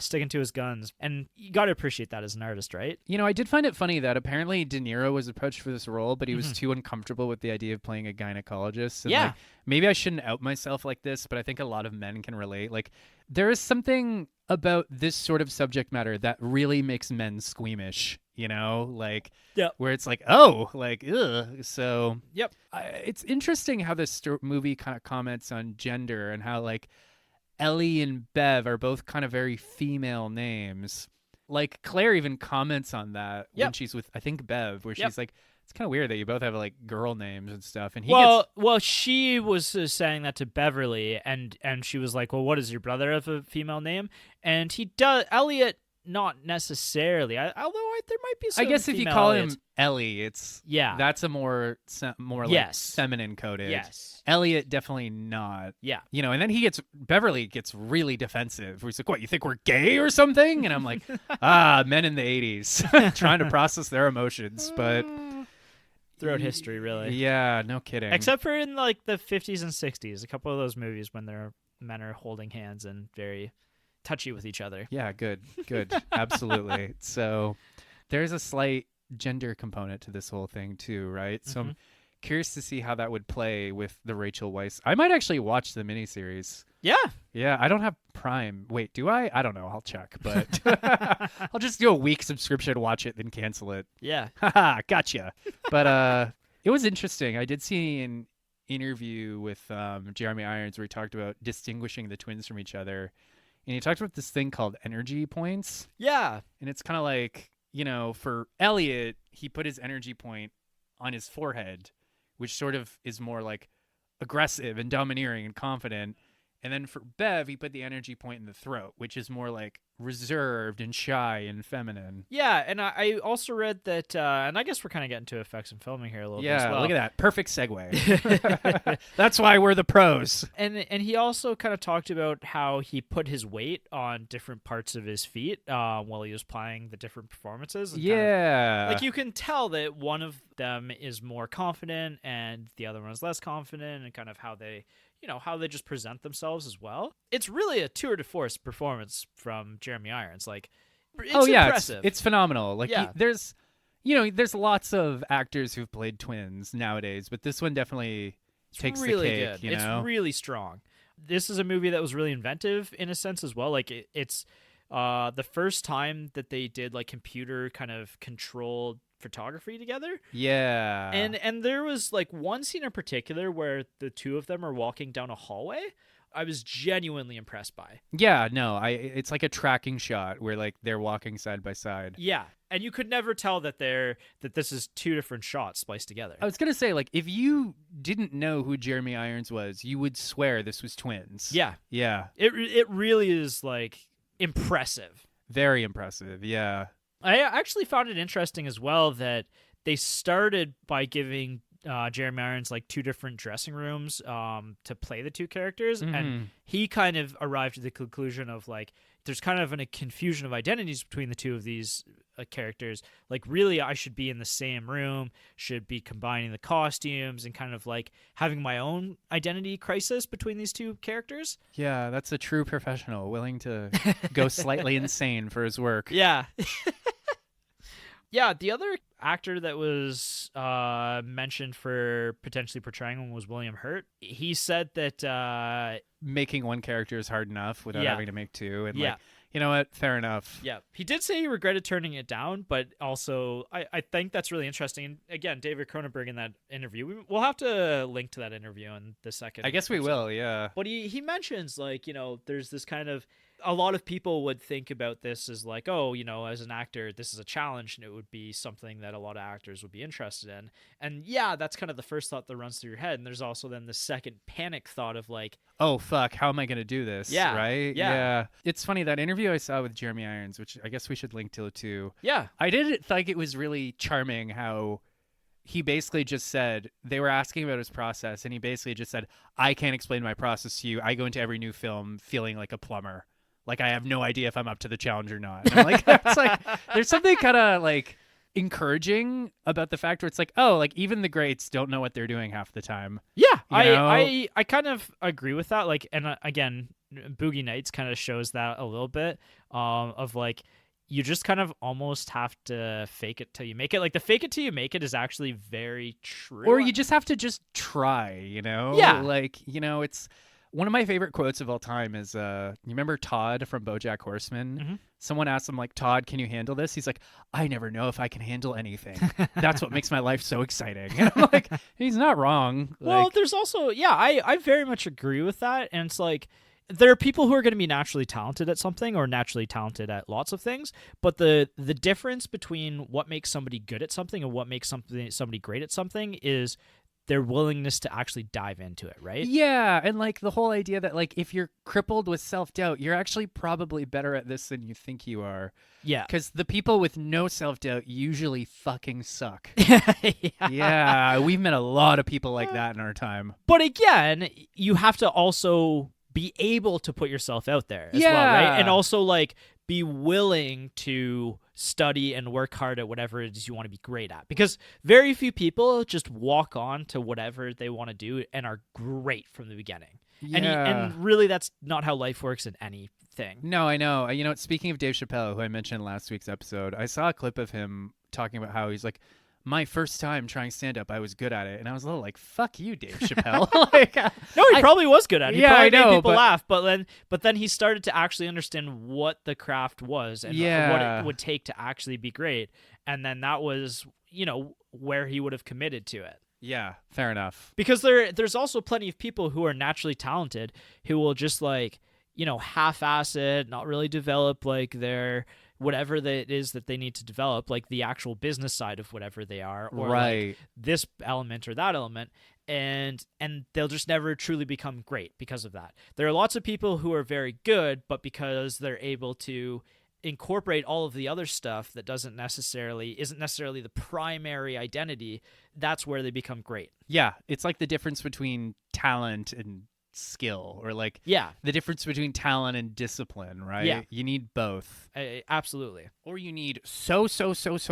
Speaker 1: sticking to his guns, and you got to appreciate that as an artist, right?
Speaker 2: I did find it funny that apparently De Niro was approached for this role, but he was
Speaker 1: Mhm.
Speaker 2: too uncomfortable with the idea of playing a gynecologist. And
Speaker 1: Yeah.
Speaker 2: like, maybe I shouldn't out myself like this, but I think a lot of men can relate. Like, there is something about this sort of subject matter that really makes men squeamish, like,
Speaker 1: Yep.
Speaker 2: where it's like, oh, like, ugh. So
Speaker 1: Yep.
Speaker 2: it's interesting how this movie kind of comments on gender and how, like, Ellie and Bev are both kind of very female names. Like, Claire even comments on that when
Speaker 1: Yep.
Speaker 2: she's with, I think, Bev, where
Speaker 1: Yep.
Speaker 2: she's like, it's kind of weird that you both have, like, girl names and stuff. And he
Speaker 1: Well, she was saying that to Beverly, and she was like, well, what does your brother have a female name? And he does. Elliot, not necessarily. Although there might be some
Speaker 2: I guess if you
Speaker 1: female
Speaker 2: call
Speaker 1: Elliots.
Speaker 2: him Ellie, it's
Speaker 1: Yeah.
Speaker 2: that's a more like
Speaker 1: Yes.
Speaker 2: feminine coded.
Speaker 1: Yes.
Speaker 2: Elliot definitely not.
Speaker 1: Yeah.
Speaker 2: And then Beverly gets really defensive. He's like, "What? You think we're gay or something?" And I'm like, men in the '80s trying to process their emotions. But
Speaker 1: throughout history, really.
Speaker 2: Yeah, no kidding.
Speaker 1: Except for in like the 50s and 60s, a couple of those movies when their men are holding hands and very touchy with each other.
Speaker 2: Yeah, good. Absolutely. So there's a slight gender component to this whole thing too, right? So I'm curious to see how that would play with the Rachel Weisz. I might actually watch the miniseries. Yeah, I don't have Prime. Wait, do I? I don't know. I'll check, but I'll just do a week subscription, watch it, then cancel it.
Speaker 1: Yeah.
Speaker 2: Haha, gotcha. But it was interesting. I did see an interview with Jeremy Irons where he talked about distinguishing the twins from each other. And he talked about this thing called energy points.
Speaker 1: Yeah.
Speaker 2: And it's kind of like, for Elliot, he put his energy point on his forehead, which sort of is more like aggressive and domineering and confident. And then for Bev, he put the energy point in the throat, which is more like reserved and shy and feminine.
Speaker 1: Yeah, and I also read that, and I guess we're kind of getting to effects and filming here a little bit as well.
Speaker 2: Yeah, look at that. Perfect segue. That's why we're the pros.
Speaker 1: And he also kind of talked about how he put his weight on different parts of his feet while he was playing the different performances. And
Speaker 2: yeah.
Speaker 1: like you can tell that one of them is more confident and the other one is less confident, and kind of how they just present themselves as well. It's really a tour de force performance from Jeremy Irons. Like, it's impressive.
Speaker 2: It's phenomenal. Like,
Speaker 1: yeah.
Speaker 2: There's lots of actors who've played twins nowadays, but this one definitely takes
Speaker 1: really
Speaker 2: the cake.
Speaker 1: Good. It's really strong. This is a movie that was really inventive in a sense as well. Like, it's the first time that they did like computer kind of controlled photography together.
Speaker 2: Yeah.
Speaker 1: And there was like one scene in particular where the two of them are walking down a hallway. I was genuinely impressed by.
Speaker 2: Yeah, no, it's like a tracking shot where like they're walking side by side.
Speaker 1: Yeah. And you could never tell that this is two different shots spliced together.
Speaker 2: I was going to say, like, if you didn't know who Jeremy Irons was, you would swear this was twins.
Speaker 1: Yeah.
Speaker 2: Yeah.
Speaker 1: It really is like impressive.
Speaker 2: Very impressive. Yeah.
Speaker 1: I actually found it interesting as well that they started by giving Jeremy Irons like two different dressing rooms to play the two characters, and he kind of arrived at the conclusion of like there's kind of a confusion of identities between the two of these characters. Like, really, I should be in the same room, should be combining the costumes and kind of like having my own identity crisis between these two characters.
Speaker 2: Yeah, that's a true professional willing to go slightly insane for his work.
Speaker 1: Yeah. Yeah, the other actor that was mentioned for potentially portraying him was William Hurt. He said that
Speaker 2: making one character is hard enough without having to make two. And like, you know what? Fair enough.
Speaker 1: Yeah. He did say he regretted turning it down, but also I think that's really interesting. And again, David Cronenberg in that interview, we'll have to link to that interview in the second.
Speaker 2: I guess we will, yeah.
Speaker 1: But he mentions like, there's this kind of, a lot of people would think about this as like, oh, as an actor, this is a challenge and it would be something that a lot of actors would be interested in. And yeah, that's kind of the first thought that runs through your head. And there's also then the second panic thought of like,
Speaker 2: oh, fuck, how am I going to do this?
Speaker 1: Yeah.
Speaker 2: Right?
Speaker 1: Yeah.
Speaker 2: It's funny, that interview I saw with Jeremy Irons, which I guess we should link to too.
Speaker 1: Yeah.
Speaker 2: I did think it was really charming how he basically just said, they were asking about his process, and he basically just said, I can't explain my process to you. I go into every new film feeling like a plumber. Like, I have no idea if I'm up to the challenge or not. And I'm like, it's like, there's something kind of like encouraging about the fact where it's like, oh, like even the greats don't know what they're doing half the time.
Speaker 1: Yeah,
Speaker 2: I
Speaker 1: kind of agree with that. Like, and again, Boogie Nights kind of shows that a little bit of like, you just kind of almost have to fake it till you make it. Like, the fake it till you make it is actually very true.
Speaker 2: Or you just have to just try,
Speaker 1: Yeah.
Speaker 2: Like, it's one of my favorite quotes of all time is, you remember Todd from BoJack Horseman?
Speaker 1: Mm-hmm.
Speaker 2: Someone asked him, like, Todd, can you handle this? He's like, I never know if I can handle anything. That's what makes my life so exciting. And I'm like, he's not wrong.
Speaker 1: Well, there's also, I very much agree with that. And it's like, there are people who are going to be naturally talented at something or naturally talented at lots of things, but the difference between what makes somebody good at something and what makes somebody great at something is their willingness to actually dive into it, right?
Speaker 2: Yeah, and like the whole idea that like if you're crippled with self-doubt, you're actually probably better at this than you think you are.
Speaker 1: Yeah.
Speaker 2: Because the people with no self-doubt usually fucking suck.
Speaker 1: Yeah.
Speaker 2: Yeah, we've met a lot of people like that in our time.
Speaker 1: But again, you have to also be able to put yourself out there as well, right? And also like be willing to study and work hard at whatever it is you want to be great at. Because very few people just walk on to whatever they want to do and are great from the beginning.
Speaker 2: Yeah.
Speaker 1: And really, that's not how life works in anything.
Speaker 2: No, I know. You know, speaking of Dave Chappelle, who I mentioned in last week's episode, I saw a clip of him talking about how he's like, my first time trying stand-up, I was good at it. And I was a little like, fuck you, Dave Chappelle. Like,
Speaker 1: no, he probably was good at it. He
Speaker 2: Yeah,
Speaker 1: probably
Speaker 2: I know,
Speaker 1: made people
Speaker 2: but-
Speaker 1: laugh. But then he started to actually understand what the craft was and what
Speaker 2: Yeah.
Speaker 1: it would take to actually be great. And then that was, where he would have committed to it.
Speaker 2: yeah, fair enough.
Speaker 1: Because there's also plenty of people who are naturally talented who will just half-ass it, not really develop like their whatever that it is that they need to develop, like the actual business side of whatever they are, or
Speaker 2: Right.
Speaker 1: like this element or that element, and they'll just never truly become great because of that. There are lots of people who are very good, but because they're able to incorporate all of the other stuff that isn't necessarily the primary identity, that's where they become great.
Speaker 2: Yeah, it's like the difference between talent and skill, or like
Speaker 1: Yeah,
Speaker 2: the difference between talent and discipline, right?
Speaker 1: Yeah.
Speaker 2: You need both.
Speaker 1: absolutely.
Speaker 2: Or you need so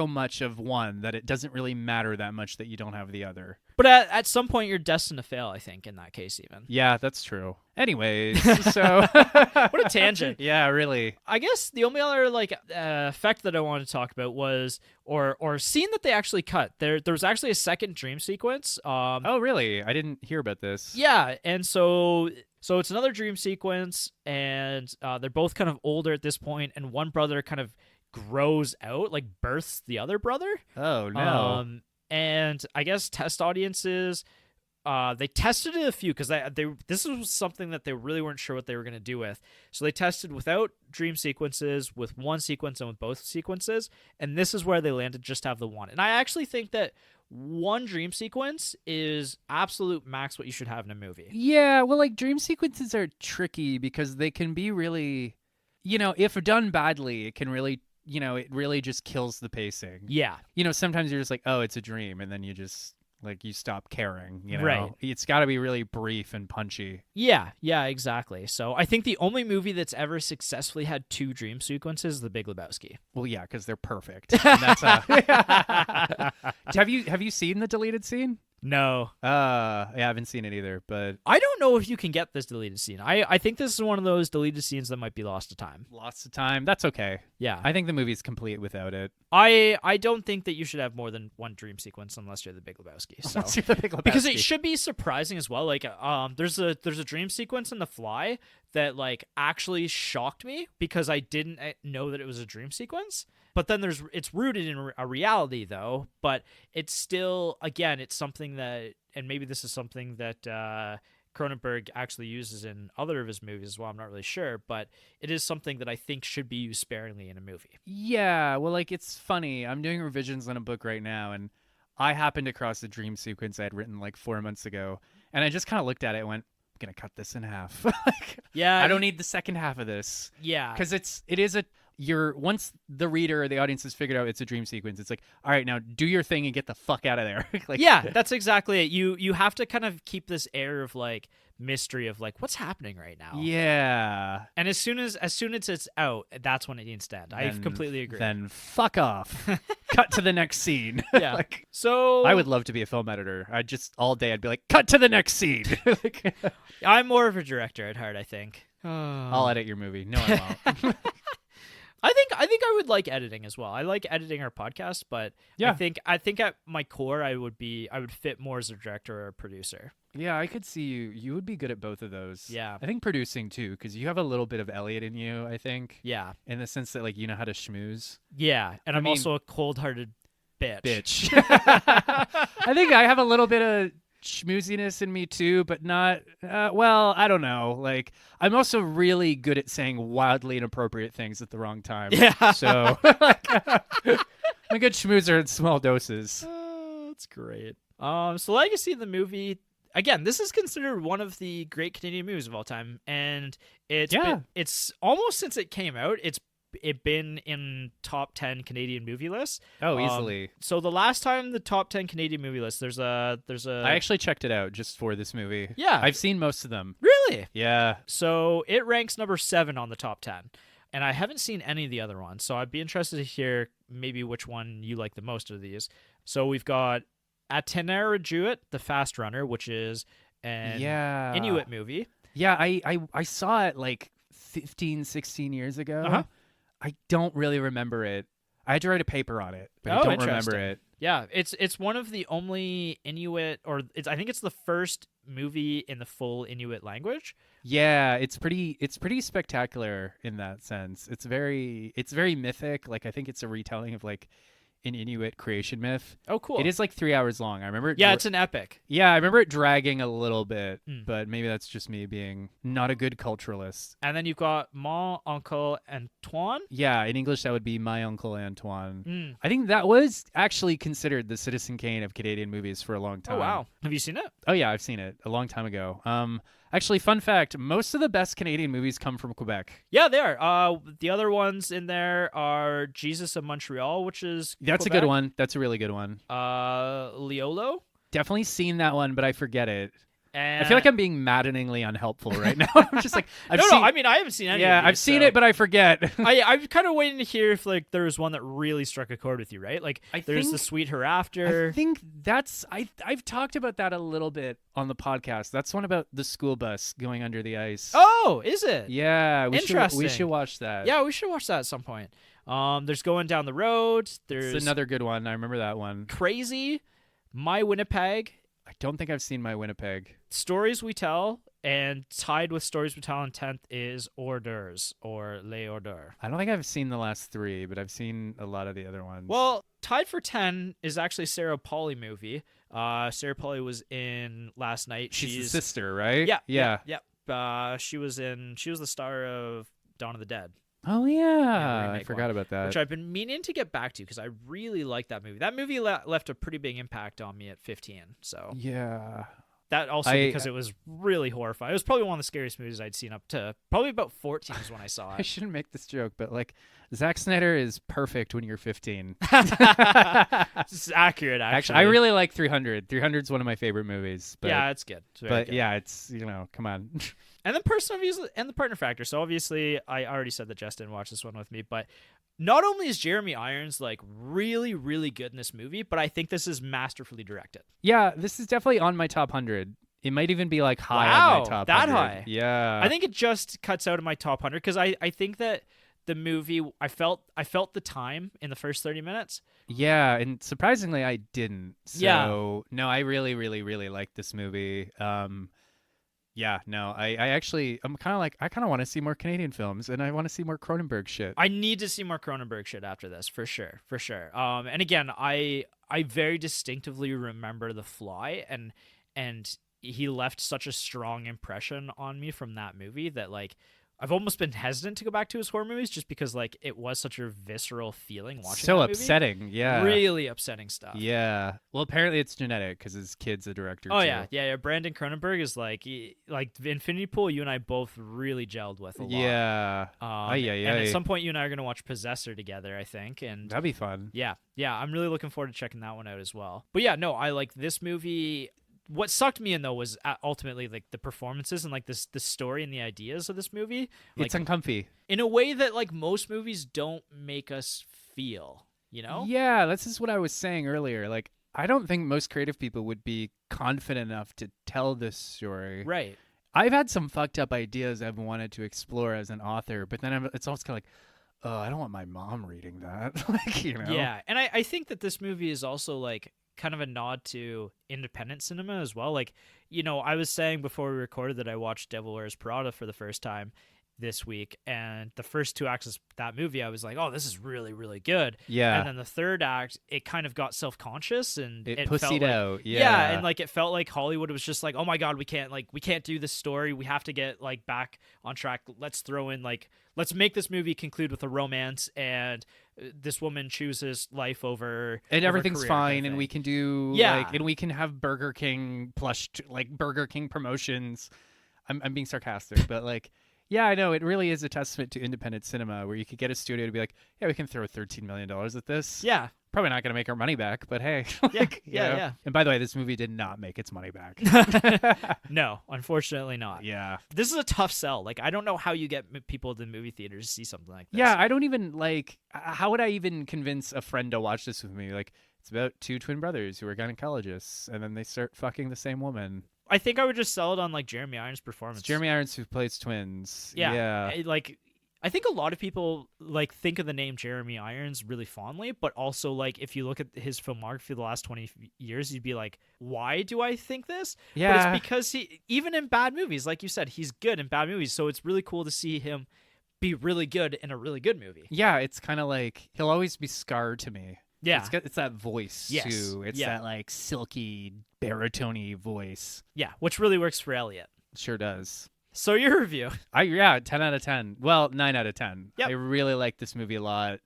Speaker 2: much of one that it doesn't really matter that much that you don't have the other.
Speaker 1: But at some point, you're destined to fail, I think, in that case, even.
Speaker 2: Yeah, that's true. Anyways, so
Speaker 1: What a tangent.
Speaker 2: Yeah, really.
Speaker 1: I guess the only other effect that I wanted to talk about was or scene that they actually cut. There was actually a second dream sequence.
Speaker 2: Oh, really? I didn't hear about this.
Speaker 1: Yeah, and so it's another dream sequence, and they're both kind of older at this point, and one brother kind of grows out, like births the other brother.
Speaker 2: Oh, no.
Speaker 1: And I guess test audiences, they tested it a few because this was something that they really weren't sure what they were going to do with. So they tested without dream sequences, with one sequence, and with both sequences. And this is where they landed, just to have the one. And I actually think that one dream sequence is absolute max what you should have in a movie.
Speaker 2: Yeah, well, like dream sequences are tricky because they can be really, if done badly, it can really, it really just kills the pacing.
Speaker 1: Yeah.
Speaker 2: Sometimes you're just like, oh, it's a dream. And then you just, you stop caring,
Speaker 1: Right.
Speaker 2: It's got to be really brief and punchy.
Speaker 1: Yeah, exactly. So I think the only movie that's ever successfully had two dream sequences is The Big Lebowski.
Speaker 2: Well, yeah, because they're perfect. And that's have you seen the deleted scene?
Speaker 1: No.
Speaker 2: Yeah, I haven't seen it either, but
Speaker 1: I don't know if you can get this deleted scene. I think this is one of those deleted scenes that might be lost to time.
Speaker 2: lots of time. That's okay.
Speaker 1: Yeah.
Speaker 2: I think the movie's complete without it.
Speaker 1: I don't think that you should have more than one dream sequence unless you're The Big Lebowski. So.
Speaker 2: Once you're the Big Lebowski.
Speaker 1: Because it should be surprising as well. Like, there's a dream sequence in The Fly that actually shocked me because I didn't know that it was a dream sequence. But then it's rooted in a reality though. But it's still, again, it's something that, and maybe this is something that Cronenberg actually uses in other of his movies as well. I'm not really sure, but it is something that I think should be used sparingly in a movie.
Speaker 2: Yeah, well, it's funny. I'm doing revisions on a book right now, and I happened across a dream sequence I had written 4 months ago, and I just kind of looked at it and went, I'm gonna cut this in half.
Speaker 1: Yeah,
Speaker 2: I don't need the second half of this.
Speaker 1: Yeah,
Speaker 2: Because once the reader or the audience has figured out it's a dream sequence, it's like, all right, now do your thing and get the fuck out of there.
Speaker 1: Yeah, that's exactly it. You have to kind of keep this air of mystery of what's happening right now.
Speaker 2: Yeah.
Speaker 1: And as soon as it's out, that's when it needs to end. I completely agree.
Speaker 2: Then fuck off. Cut to the next scene.
Speaker 1: Yeah. So
Speaker 2: I would love to be a film editor. I'd be like, cut to the next scene.
Speaker 1: I'm more of a director at heart, I think.
Speaker 2: I'll edit your movie. No, I won't.
Speaker 1: I think I would like editing as well. I like editing our podcast, but
Speaker 2: Yeah.
Speaker 1: I think at my core I would fit more as a director or a producer.
Speaker 2: Yeah, I could see you. You would be good at both of those.
Speaker 1: Yeah.
Speaker 2: I think producing too, because you have a little bit of Elliot in you, I think.
Speaker 1: Yeah.
Speaker 2: In the sense that you know how to schmooze.
Speaker 1: Yeah. And
Speaker 2: I
Speaker 1: I'm
Speaker 2: mean-
Speaker 1: also a cold-hearted bitch.
Speaker 2: I think I have a little bit of schmooziness in me too, but not I don't know. I'm also really good at saying wildly inappropriate things at the wrong time.
Speaker 1: Yeah.
Speaker 2: So I'm a good schmoozer in small doses.
Speaker 1: Oh, that's great. So Legacy of the movie, again, this is considered one of the great Canadian movies of all time, and it's almost since it came out, it's been in top 10 Canadian movie lists.
Speaker 2: Oh, easily.
Speaker 1: So the last time the top 10 Canadian movie list, there's a
Speaker 2: I actually checked it out just for this movie.
Speaker 1: Yeah.
Speaker 2: I've seen most of them.
Speaker 1: Really?
Speaker 2: Yeah.
Speaker 1: So it ranks number 7 on the top 10. and I haven't seen any of the other ones, so I'd be interested to hear maybe which one you like the most of these. So we've got deteriorate, the Fast Runner, which is an
Speaker 2: Yeah.
Speaker 1: Inuit movie.
Speaker 2: Yeah, I saw it like 15, 16 years ago.
Speaker 1: Uh-huh.
Speaker 2: I don't really remember it. I had to write a paper on it, but
Speaker 1: Oh,
Speaker 2: I don't
Speaker 1: interesting.
Speaker 2: remember it.
Speaker 1: Yeah, it's one of the only Inuit, or I think it's the first movie in the full Inuit language.
Speaker 2: Yeah, it's pretty spectacular in that sense. It's very mythic. Like I think it's a retelling of like an Inuit creation myth.
Speaker 1: Oh, cool.
Speaker 2: It is like 3 hours long. I remember it.
Speaker 1: Yeah, it's an epic.
Speaker 2: Yeah, I remember it dragging a little bit,
Speaker 1: Mm.
Speaker 2: but maybe that's just me being not a good culturalist.
Speaker 1: And then you've got Mon Uncle Antoine.
Speaker 2: Yeah, in English that would be My Uncle Antoine.
Speaker 1: Mm.
Speaker 2: I think that was actually considered the Citizen Kane of Canadian movies for a long time.
Speaker 1: Oh, wow. Have you seen it?
Speaker 2: Oh yeah, I've seen it a long time ago. Actually, fun fact: most of the best Canadian movies come from Quebec.
Speaker 1: Yeah, they are. The other ones in there are Jesus of Montreal, which is
Speaker 2: That's
Speaker 1: Quebec.
Speaker 2: a good one. That's a really good one.
Speaker 1: Leolo.
Speaker 2: Definitely seen that one, but I forget it.
Speaker 1: And
Speaker 2: I feel like I'm being maddeningly unhelpful right now. I'm just like, I've
Speaker 1: no,
Speaker 2: seen,
Speaker 1: I mean, I haven't seen any.
Speaker 2: yeah,
Speaker 1: of these,
Speaker 2: I've seen
Speaker 1: so-
Speaker 2: it, but I forget.
Speaker 1: I'm kind of waiting to hear if like there was one that really struck a chord with you, right? Like
Speaker 2: I
Speaker 1: there's
Speaker 2: think-
Speaker 1: the Sweet Hereafter.
Speaker 2: I think that's I've talked about that a little bit on the podcast. That's one about the school bus going under the ice.
Speaker 1: Oh, is it?
Speaker 2: Yeah, we
Speaker 1: Interesting.
Speaker 2: should watch that.
Speaker 1: Yeah, we should watch that at some point. There's Going Down the Road. There's
Speaker 2: It's another good one. I remember that one.
Speaker 1: Crazy, My Winnipeg,
Speaker 2: I don't think I've seen My Winnipeg.
Speaker 1: Stories We Tell, and tied with Stories We Tell in 10th is Hors d'oeuvres or Les Hors d'oeuvres.
Speaker 2: I don't think I've seen the last three, but I've seen a lot of the other ones.
Speaker 1: Well, tied for 10 is actually a Sarah Polley movie. Sarah Polley was in last night.
Speaker 2: she's the sister, right?
Speaker 1: Yeah. She was the star of Dawn of the Dead.
Speaker 2: Oh
Speaker 1: Yeah,
Speaker 2: yeah,
Speaker 1: the
Speaker 2: I
Speaker 1: remake
Speaker 2: forgot about that.
Speaker 1: Which I've been meaning to get back to because I really like that movie. That movie left a pretty big impact on me at 15. So
Speaker 2: Yeah.
Speaker 1: that also
Speaker 2: I-
Speaker 1: because it was really horrifying. It was probably one of the scariest movies I'd seen up to probably about 14 is when I saw
Speaker 2: I
Speaker 1: it.
Speaker 2: shouldn't make this joke, but like Zack Snyder is perfect when you're 15.
Speaker 1: It's accurate, actually.
Speaker 2: Actually, I really like 300. 300 is one of my favorite movies. But,
Speaker 1: yeah, it's good. It's very
Speaker 2: but
Speaker 1: good.
Speaker 2: yeah, it's come on.
Speaker 1: And then personal views and the partner factor. So obviously, I already said that Jess didn't watch this one with me, but not only is Jeremy Irons like really, really good in this movie, but I think this is masterfully directed.
Speaker 2: Yeah, this is definitely on my top 100. It might even be like high
Speaker 1: Wow,
Speaker 2: on my top
Speaker 1: that
Speaker 2: 100.
Speaker 1: high.
Speaker 2: Yeah.
Speaker 1: I think it just cuts out of my top 100 because I think that the movie I felt the time in the first 30 minutes.
Speaker 2: Yeah, and surprisingly I didn't. So
Speaker 1: Yeah.
Speaker 2: no, I really, really, really like this movie. Yeah, no, I actually I'm kinda like I kinda want to see more Canadian films and I want to see more Cronenberg shit.
Speaker 1: I need to see more Cronenberg shit after this for sure. And again, I very distinctively remember The Fly and he left such a strong impression on me from that movie that like I've almost been hesitant to go back to his horror movies just because like it was such a visceral feeling watching
Speaker 2: So
Speaker 1: that movie.
Speaker 2: upsetting, yeah.
Speaker 1: Really upsetting stuff.
Speaker 2: Yeah. Well, apparently it's genetic because his kid's a director
Speaker 1: Oh
Speaker 2: too.
Speaker 1: yeah. Brandon Cronenberg is like Infinity Pool. You and I both really gelled with a lot.
Speaker 2: Yeah.
Speaker 1: And at some point, you and I are gonna watch Possessor together, I think. And
Speaker 2: That'd be fun.
Speaker 1: yeah, I'm really looking forward to checking that one out as well. But yeah, no, I like this movie. What sucked me in though was ultimately like the performances and like the story and the ideas of this movie. Like
Speaker 2: It's uncomfy.
Speaker 1: in a way that like most movies don't make us feel. You know?
Speaker 2: Yeah, this is what I was saying earlier. Like, I don't think most creative people would be confident enough to tell this story.
Speaker 1: Right.
Speaker 2: I've had some fucked up ideas I've wanted to explore as an author, but then it's always kind of like, oh, I don't want my mom reading that. Like, you know?
Speaker 1: Yeah, and I think that this movie is also like kind of a nod to independent cinema as well. Like, you know, I was saying before we recorded that I watched Devil Wears Prada for the first time this week, and the first two acts of that movie I was like, oh, this is really, really good.
Speaker 2: Yeah.
Speaker 1: And then the third act, it kind of got self-conscious and
Speaker 2: It
Speaker 1: felt
Speaker 2: pussied
Speaker 1: like,
Speaker 2: out. Yeah.
Speaker 1: and like it felt like Hollywood was just like, oh my god, we can't do this story, we have to get like back on track, let's throw in like, let's make this movie conclude with a romance and this woman chooses life over
Speaker 2: and
Speaker 1: over
Speaker 2: everything's
Speaker 1: career
Speaker 2: fine,
Speaker 1: kind of
Speaker 2: and
Speaker 1: thing.
Speaker 2: we can do and we can have Burger King plush like Burger King promotions. I'm being sarcastic, but like, Yeah, I know. It really is a testament to independent cinema where you could get a studio to be like, yeah, we can throw $13 million at this.
Speaker 1: Yeah.
Speaker 2: Probably not going to make our money back, but hey.
Speaker 1: Yeah,
Speaker 2: like,
Speaker 1: yeah.
Speaker 2: And by the way, this movie did not make its money back.
Speaker 1: No, unfortunately not.
Speaker 2: Yeah.
Speaker 1: This is a tough sell. Like, I don't know how you get people to the movie theaters to see something like this.
Speaker 2: Yeah, I don't even like. How would I even convince a friend to watch this with me? Like, it's about two twin brothers who are gynecologists, and then they start fucking the same woman.
Speaker 1: I think I would just sell it on like Jeremy Irons' performance.
Speaker 2: It's Jeremy Irons who plays twins.
Speaker 1: Yeah. Like, I think a lot of people like think of the name Jeremy Irons really fondly, but also like if you look at his filmography the last 20 years, you'd be like, why do I think this?
Speaker 2: Yeah.
Speaker 1: But it's because he, even in bad movies, like you said, he's good in bad movies. So it's really cool to see him be really good in a really good movie.
Speaker 2: Yeah, it's kind of like he'll always be Scar to me.
Speaker 1: Yeah.
Speaker 2: It's that voice,
Speaker 1: Yes.
Speaker 2: too. It's that, like, silky, baritone-y voice.
Speaker 1: Yeah, which really works for Elliot.
Speaker 2: It sure does.
Speaker 1: So your review.
Speaker 2: 10 out of 10. Well, 9 out of 10.
Speaker 1: Yep.
Speaker 2: I really like this movie a lot.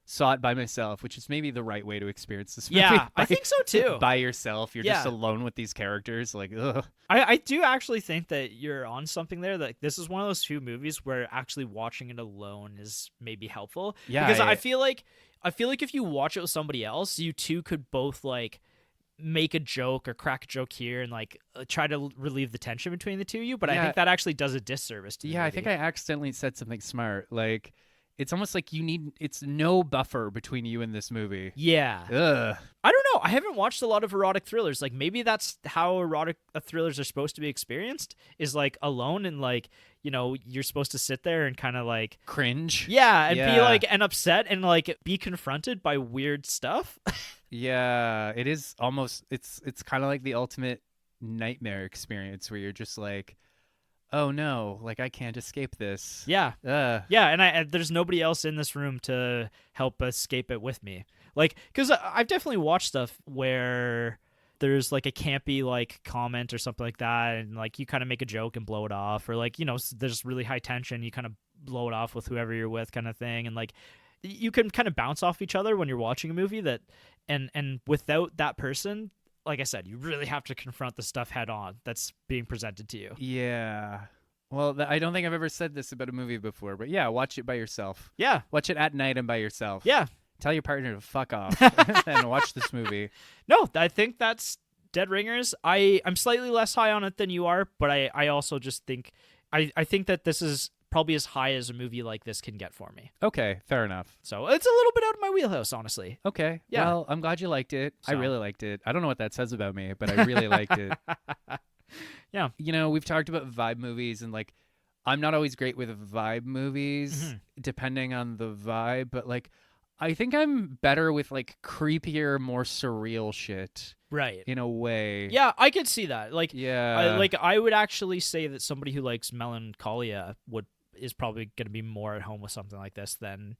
Speaker 2: Saw it by myself, which is maybe the right way to experience this movie.
Speaker 1: Yeah, I think so, too.
Speaker 2: By yourself. You're just
Speaker 1: Yeah.
Speaker 2: alone with these characters. Like, ugh.
Speaker 1: I do actually think that you're on something there. That this is one of those few movies where actually watching it alone is maybe helpful.
Speaker 2: Yeah,
Speaker 1: Because I feel like if you watch it with somebody else, you two could both like make a joke or crack a joke here and like try to relieve the tension between the two of you. But I
Speaker 2: Yeah.
Speaker 1: think that actually does a disservice to the
Speaker 2: Yeah, I
Speaker 1: movie.
Speaker 2: think I accidentally said something smart. Like, it's almost like it's no buffer between you and this movie.
Speaker 1: Yeah.
Speaker 2: Ugh.
Speaker 1: I don't know. I haven't watched a lot of erotic thrillers. Like maybe that's how erotic thrillers are supposed to be experienced, is like alone and like, you know, you're supposed to sit there and kind of like
Speaker 2: Cringe.
Speaker 1: yeah, and be
Speaker 2: Yeah.
Speaker 1: like and upset and like be confronted by weird stuff.
Speaker 2: Yeah, it is almost it's kind of like the ultimate nightmare experience where you're just like, oh no, like I can't escape this.
Speaker 1: Yeah.
Speaker 2: Ugh.
Speaker 1: Yeah, and there's nobody else in this room to help escape it with me. Like, because I've definitely watched stuff where there's like a campy like comment or something like that, and like you kind of make a joke and blow it off, or like, you know, there's really high tension, you kind of blow it off with whoever you're with, kind of thing, and like you can kind of bounce off each other when you're watching a movie that, and without that person, like I said, you really have to confront the stuff head on that's being presented to you.
Speaker 2: Yeah. Well, I don't think I've ever said this about a movie before, but yeah, watch it by yourself.
Speaker 1: Yeah.
Speaker 2: Watch it at night and by yourself.
Speaker 1: Yeah.
Speaker 2: Tell your partner to fuck off and watch this movie.
Speaker 1: No, I think that's Dead Ringers. I'm slightly less high on it than you are, but I also just think I think that this is probably as high as a movie like this can get for me.
Speaker 2: Okay, fair enough.
Speaker 1: So it's a little bit out of my wheelhouse, honestly.
Speaker 2: Okay.
Speaker 1: Yeah.
Speaker 2: Well, I'm glad you liked it. I
Speaker 1: So.
Speaker 2: really liked it. I don't know what that says about me, but I really liked it.
Speaker 1: Yeah.
Speaker 2: You know, we've talked about vibe movies, and like, I'm not always great with vibe movies, depending on the vibe, but like, I think I'm better with like creepier, more surreal shit
Speaker 1: Right.
Speaker 2: in a way.
Speaker 1: Yeah, I could see that. Like,
Speaker 2: Yeah.
Speaker 1: I would actually say that somebody who likes melancholia is probably going to be more at home with something like this than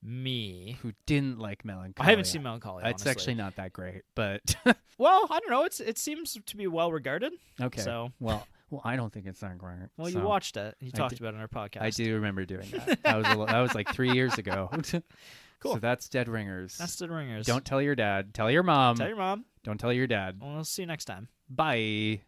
Speaker 1: me.
Speaker 2: Who didn't like Melancholia.
Speaker 1: I haven't seen Melancholia.
Speaker 2: It's
Speaker 1: honestly.
Speaker 2: actually not that great, but
Speaker 1: Well, I don't know. It seems to be well regarded.
Speaker 2: okay.
Speaker 1: So,
Speaker 2: Well, I don't think it's that great.
Speaker 1: well, you
Speaker 2: so
Speaker 1: watched it. You
Speaker 2: I
Speaker 1: talked
Speaker 2: did-
Speaker 1: about it on our podcast.
Speaker 2: I do remember doing that. That was like 3 years ago.
Speaker 1: Cool.
Speaker 2: So that's Dead Ringers.
Speaker 1: That's the Ringers.
Speaker 2: Don't tell your dad. Tell your mom.
Speaker 1: tell your mom.
Speaker 2: Don't tell your dad.
Speaker 1: We'll see you next time.
Speaker 2: Bye.